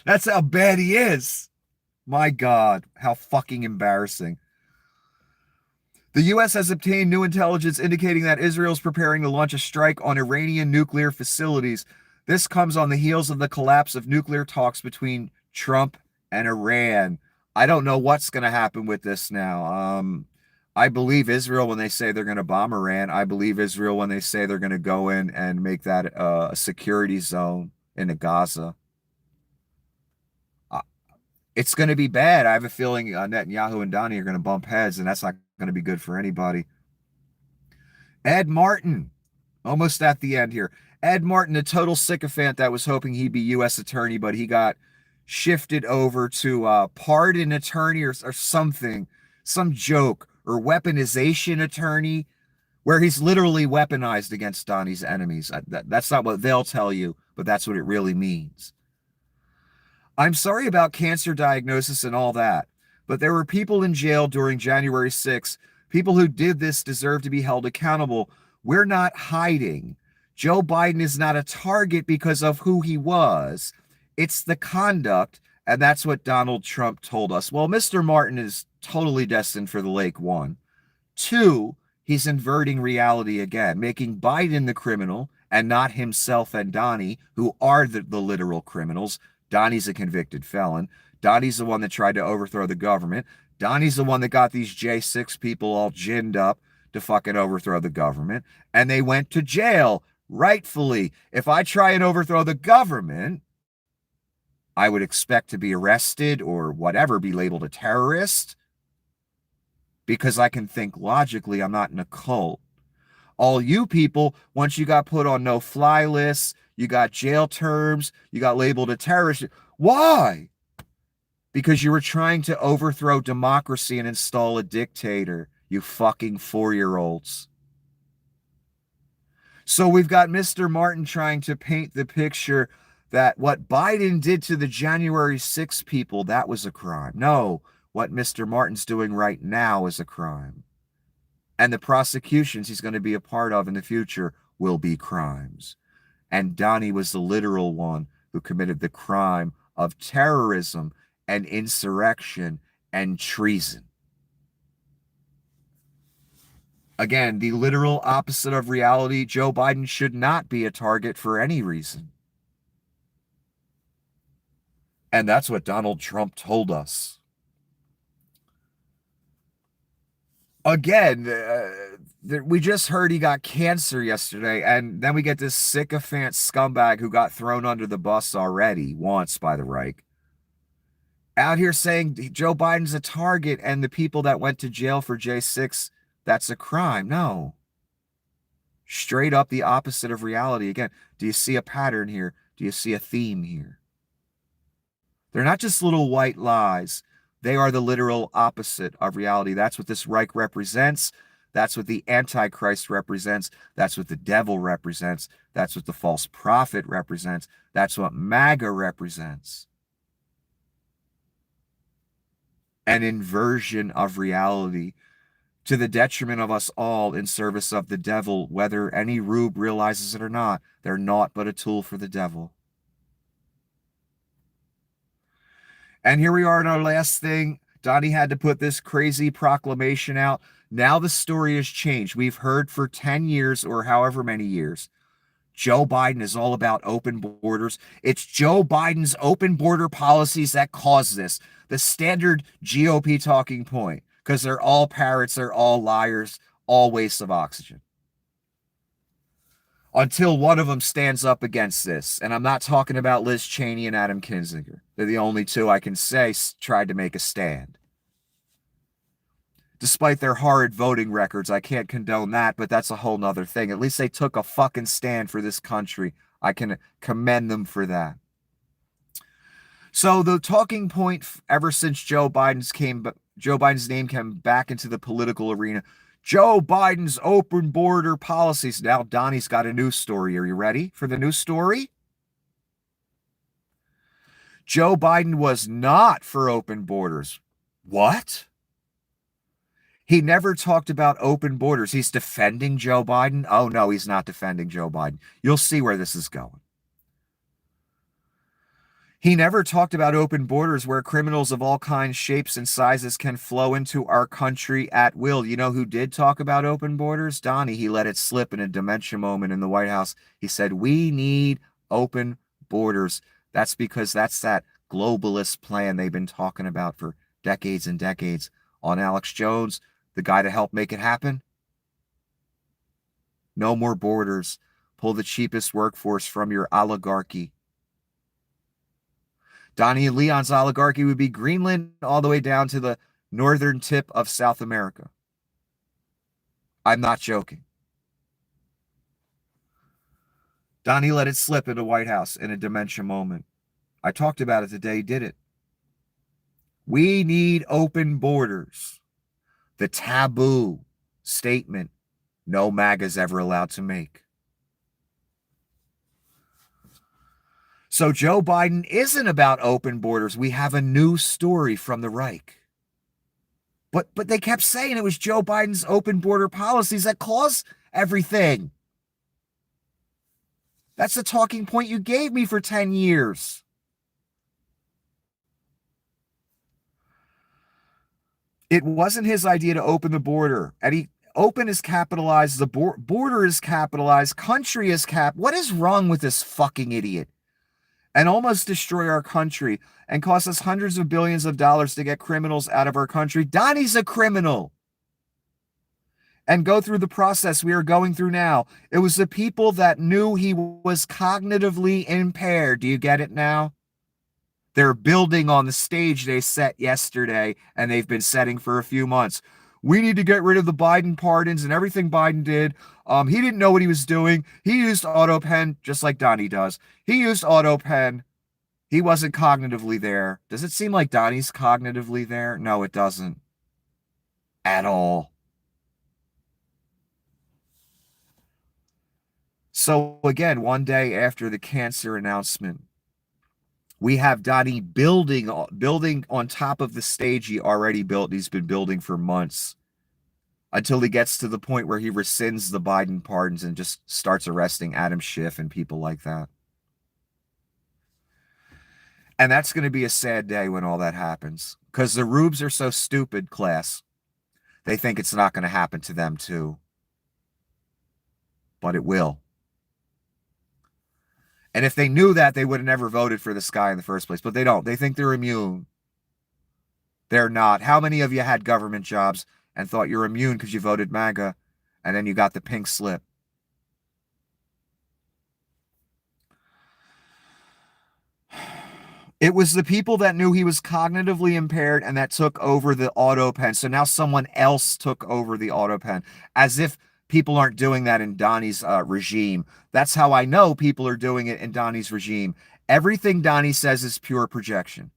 That's how bad he is. My God, how fucking embarrassing. The U.S. has obtained new intelligence indicating that Israel is preparing to launch a strike on Iranian nuclear facilities. This comes on the heels of the collapse of nuclear talks between Trump and Iran. I don't know what's going to happen with this now. I believe Israel when they say they're going to bomb Iran. I believe Israel when they say they're going to go in and make that a security zone in Gaza. It's going to be bad. I have a feeling Netanyahu and Donnie are going to bump heads, and that's not going to be good for anybody. Ed Martin, almost at the end here. Ed Martin, a total sycophant that was hoping he'd be U.S. attorney, but he got shifted over to pardon attorney or something, some joke, or weaponization attorney, where he's literally weaponized against Donnie's enemies. That's not what they'll tell you, but that's what it really means. I'm sorry about cancer diagnosis and all that, but there were people in jail during January 6th. People who did this deserve to be held accountable. We're not hiding. Joe Biden is not a target because of who he was. It's the conduct, and that's what Donald Trump told us. Well, Mr. Martin is totally destined for the Lake One. 2, he's inverting reality again, making Biden the criminal and not himself and Donnie, who are the literal criminals. Donnie's a convicted felon. Donnie's the one that tried to overthrow the government. Donnie's the one that got these J6 people all ginned up to fucking overthrow the government. And they went to jail, rightfully. If I try and overthrow the government, I would expect to be arrested or whatever, be labeled a terrorist, because I can think logically. I'm not in a cult. All you people, once you got put on no-fly lists, you got jail terms, you got labeled a terrorist. Why? Because you were trying to overthrow democracy and install a dictator, you fucking 4-year-olds. So we've got Mr. Martin trying to paint the picture that what Biden did to the January 6 people, that was a crime. No, what Mr. Martin's doing right now is a crime. And the prosecutions he's going to be a part of in the future will be crimes. And Donnie was the literal one who committed the crime of terrorism and insurrection and treason. Again, the literal opposite of reality. Joe Biden should not be a target for any reason. And that's what Donald Trump told us. Again, we just heard he got cancer yesterday, and then we get this sycophant scumbag who got thrown under the bus already, once by the Reich, out here saying Joe Biden's a target and the people that went to jail for J6, that's a crime. No. Straight up the opposite of reality. Again, do you see a pattern here? Do you see a theme here? They're not just little white lies. They are the literal opposite of reality. That's what this Reich represents. That's what the Antichrist represents. That's what the devil represents. That's what the false prophet represents. That's what MAGA represents. An inversion of reality to the detriment of us all in service of the devil, whether any rube realizes it or not. They're naught but a tool for the devil. And here we are in our last thing. Donnie had to put this crazy proclamation out. Now the story has changed. We've heard for 10 years or however many years, Joe Biden is all about open borders. It's Joe Biden's open border policies that cause this. The standard GOP talking point, because they're all parrots, they're all liars, all wastes of oxygen. Until one of them stands up against this. And I'm not talking about Liz Cheney and Adam Kinzinger. They're the only two I can say tried to make a stand. Despite their horrid voting records, I can't condone that, but that's a whole nother thing. At least they took a fucking stand for this country. I can commend them for that. So the talking point ever since Joe Biden's name came back into the political arena, Joe Biden's open border policies. Now Donnie's got a news story. Are you ready for the news story? Joe Biden was not for open borders. What? He never talked about open borders. He's defending Joe Biden. Oh, no, he's not defending Joe Biden. You'll see where this is going. He never talked about open borders where criminals of all kinds, shapes, and sizes can flow into our country at will. You know who did talk about open borders? Donnie. He let it slip in a dementia moment in the White House. He said, we need open borders. That's because that's that globalist plan they've been talking about for decades and decades. On Alex Jones, the guy to help make it happen. No more borders. Pull the cheapest workforce from your oligarchy. Donnie and Leon's oligarchy would be Greenland all the way down to the northern tip of South America. I'm not joking. Donnie let it slip in the White House in a dementia moment. I talked about it the day he did it. We need open borders. The taboo statement no MAGA's ever allowed to make. So Joe Biden isn't about open borders. We have a new story from the Reich. But they kept saying it was Joe Biden's open border policies that caused everything. That's the talking point you gave me for 10 years. It wasn't his idea to open the border. And open is capitalized, the border is capitalized, country is What is wrong with this fucking idiot? And almost destroy our country and cost us hundreds of billions of dollars to get criminals out of our country. Donnie's a criminal. And go through the process we are going through now. It was the people that knew he was cognitively impaired. Do you get it now? They're building on the stage they set yesterday, and they've been setting for a few months. We need to get rid of the Biden pardons and everything Biden did. He didn't know what he was doing. He used auto pen just like Donnie does. He used auto pen. He wasn't cognitively there. Does it seem like Donnie's cognitively there? No, it doesn't. At all. So again, one day after the cancer announcement, we have Donnie building on top of the stage he already built. He's been building for months until he gets to the point where he rescinds the Biden pardons and just starts arresting Adam Schiff and people like that. And that's going to be a sad day when all that happens, because the rubes are so stupid, class. They think it's not going to happen to them too. But it will. And if they knew that, they would have never voted for this guy in the first place. But they don't. They think they're immune. They're not. How many of you had government jobs and thought you're immune because you voted MAGA, and then you got the pink slip? It was the people that knew he was cognitively impaired and that took over the auto pen. So now someone else took over the auto pen, as if people aren't doing that in Donnie's regime. That's how I know people are doing it in Donnie's regime. Everything Donnie says is pure projection.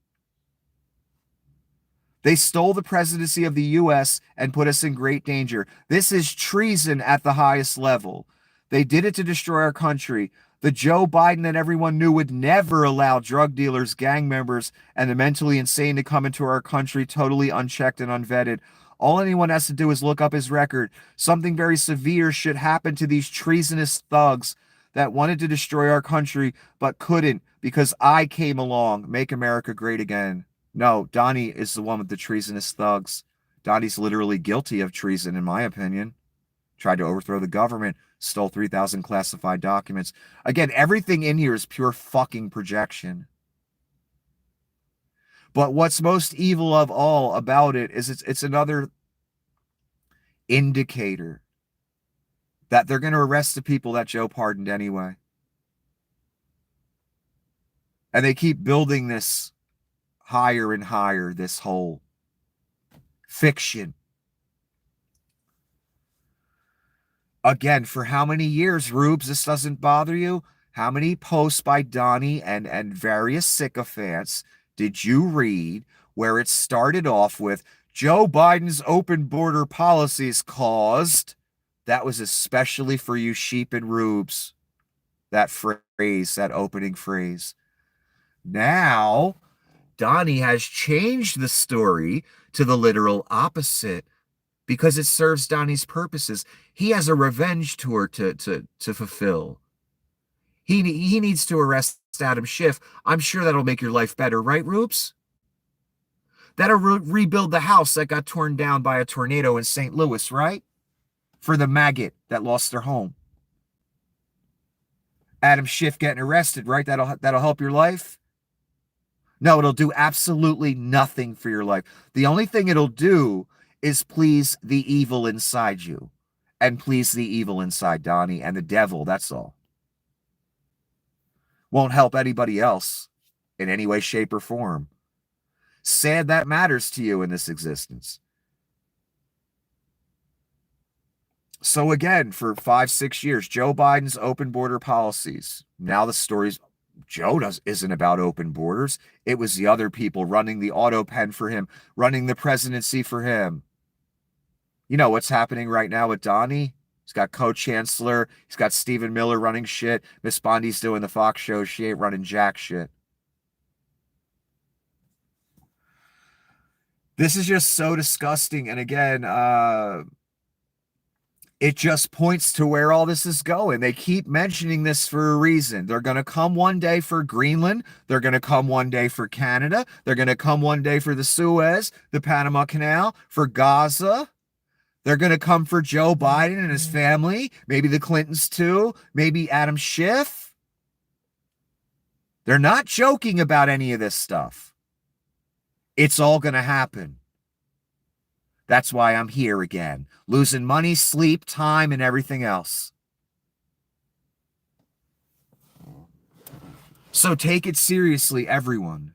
They stole the presidency of the U.S. and put us in great danger. This is treason at the highest level. They did it to destroy our country. The Joe Biden that everyone knew would never allow drug dealers, gang members, and the mentally insane to come into our country totally unchecked and unvetted. All anyone has to do is look up his record. Something very severe should happen to these treasonous thugs that wanted to destroy our country but couldn't because I came along. Make America great again. No, Donnie is the one with the treasonous thugs. Donnie's literally guilty of treason, in my opinion. Tried to overthrow the government, stole 3,000 classified documents. Again, everything in here is pure fucking projection. But what's most evil of all about it is it's another indicator that they're going to arrest the people that Joe pardoned anyway. And they keep building this higher and higher, this whole fiction. Again, for how many years, Rubes, this doesn't bother you? How many posts by Donnie and various sycophants did you read where it started off with Joe Biden's open border policies caused? That was especially for you sheep and rubes. That phrase, that opening phrase. Now, Donnie has changed the story to the literal opposite because it serves Donnie's purposes. He has a revenge tour to fulfill. He needs to arrest Adam Schiff. I'm sure that'll make your life better, right, Rubes? That'll rebuild the house that got torn down by a tornado in St. Louis, right? For the maggot that lost their home. Adam Schiff getting arrested, right? That'll help your life? No, it'll do absolutely nothing for your life. The only thing it'll do is please the evil inside you. And please the evil inside Donnie and the devil, that's all. Won't help anybody else in any way, shape, or form. Sad that matters to you in this existence. So again, for 5-6 years, Joe Biden's open border policies. Now the story's Joe isn't about open borders. It was the other people running the auto pen for him, running the presidency for him. You know what's happening right now with Donnie? He's got co-chancellor. He's got Stephen Miller running shit. Miss Bondi's doing the Fox show. She ain't running jack shit. This is just so disgusting. And again, it just points to where all this is going. They keep mentioning this for a reason. They're going to come one day for Greenland. They're going to come one day for Canada. They're going to come one day for the Suez, the Panama Canal, for Gaza. They're going to come for Joe Biden and his family, maybe the Clintons too, maybe Adam Schiff. They're not joking about any of this stuff. It's all going to happen. That's why I'm here again, losing money, sleep, time, and everything else. So take it seriously, everyone.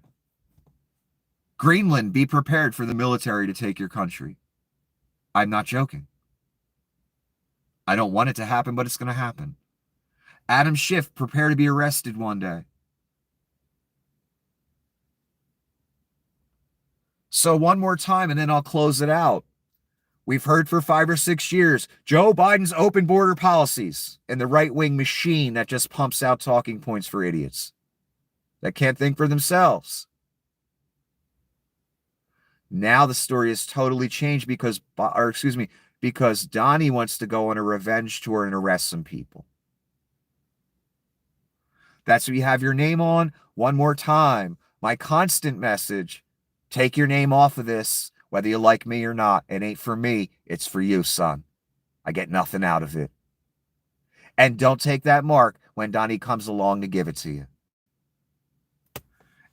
Greenland, be prepared for the military to take your country. I'm not joking. I don't want it to happen, but it's going to happen. Adam Schiff, prepare to be arrested one day. So one more time, and then I'll close it out. We've heard for 5 or 6 years, Joe Biden's open border policies and the right-wing machine that just pumps out talking points for idiots that can't think for themselves. Now the story has totally changed because Donnie wants to go on a revenge tour and arrest some people. That's what you have your name on. One more time, my constant message, take your name off of this, whether you like me or not. It ain't for me, it's for you, son. I get nothing out of it. And don't take that mark when Donnie comes along to give it to you.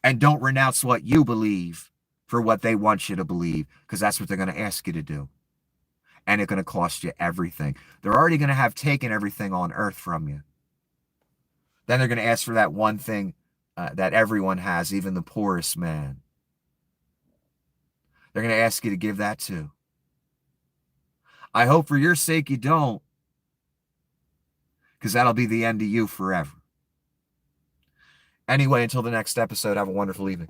And don't renounce what you believe for what they want you to believe, because that's what they're going to ask you to do. And it's going to cost you everything. They're already going to have taken everything on earth from you. Then they're going to ask for that one thing that everyone has, even the poorest man. They're going to ask you to give that too. I hope for your sake you don't, because that'll be the end of you forever. Anyway, until the next episode, have a wonderful evening.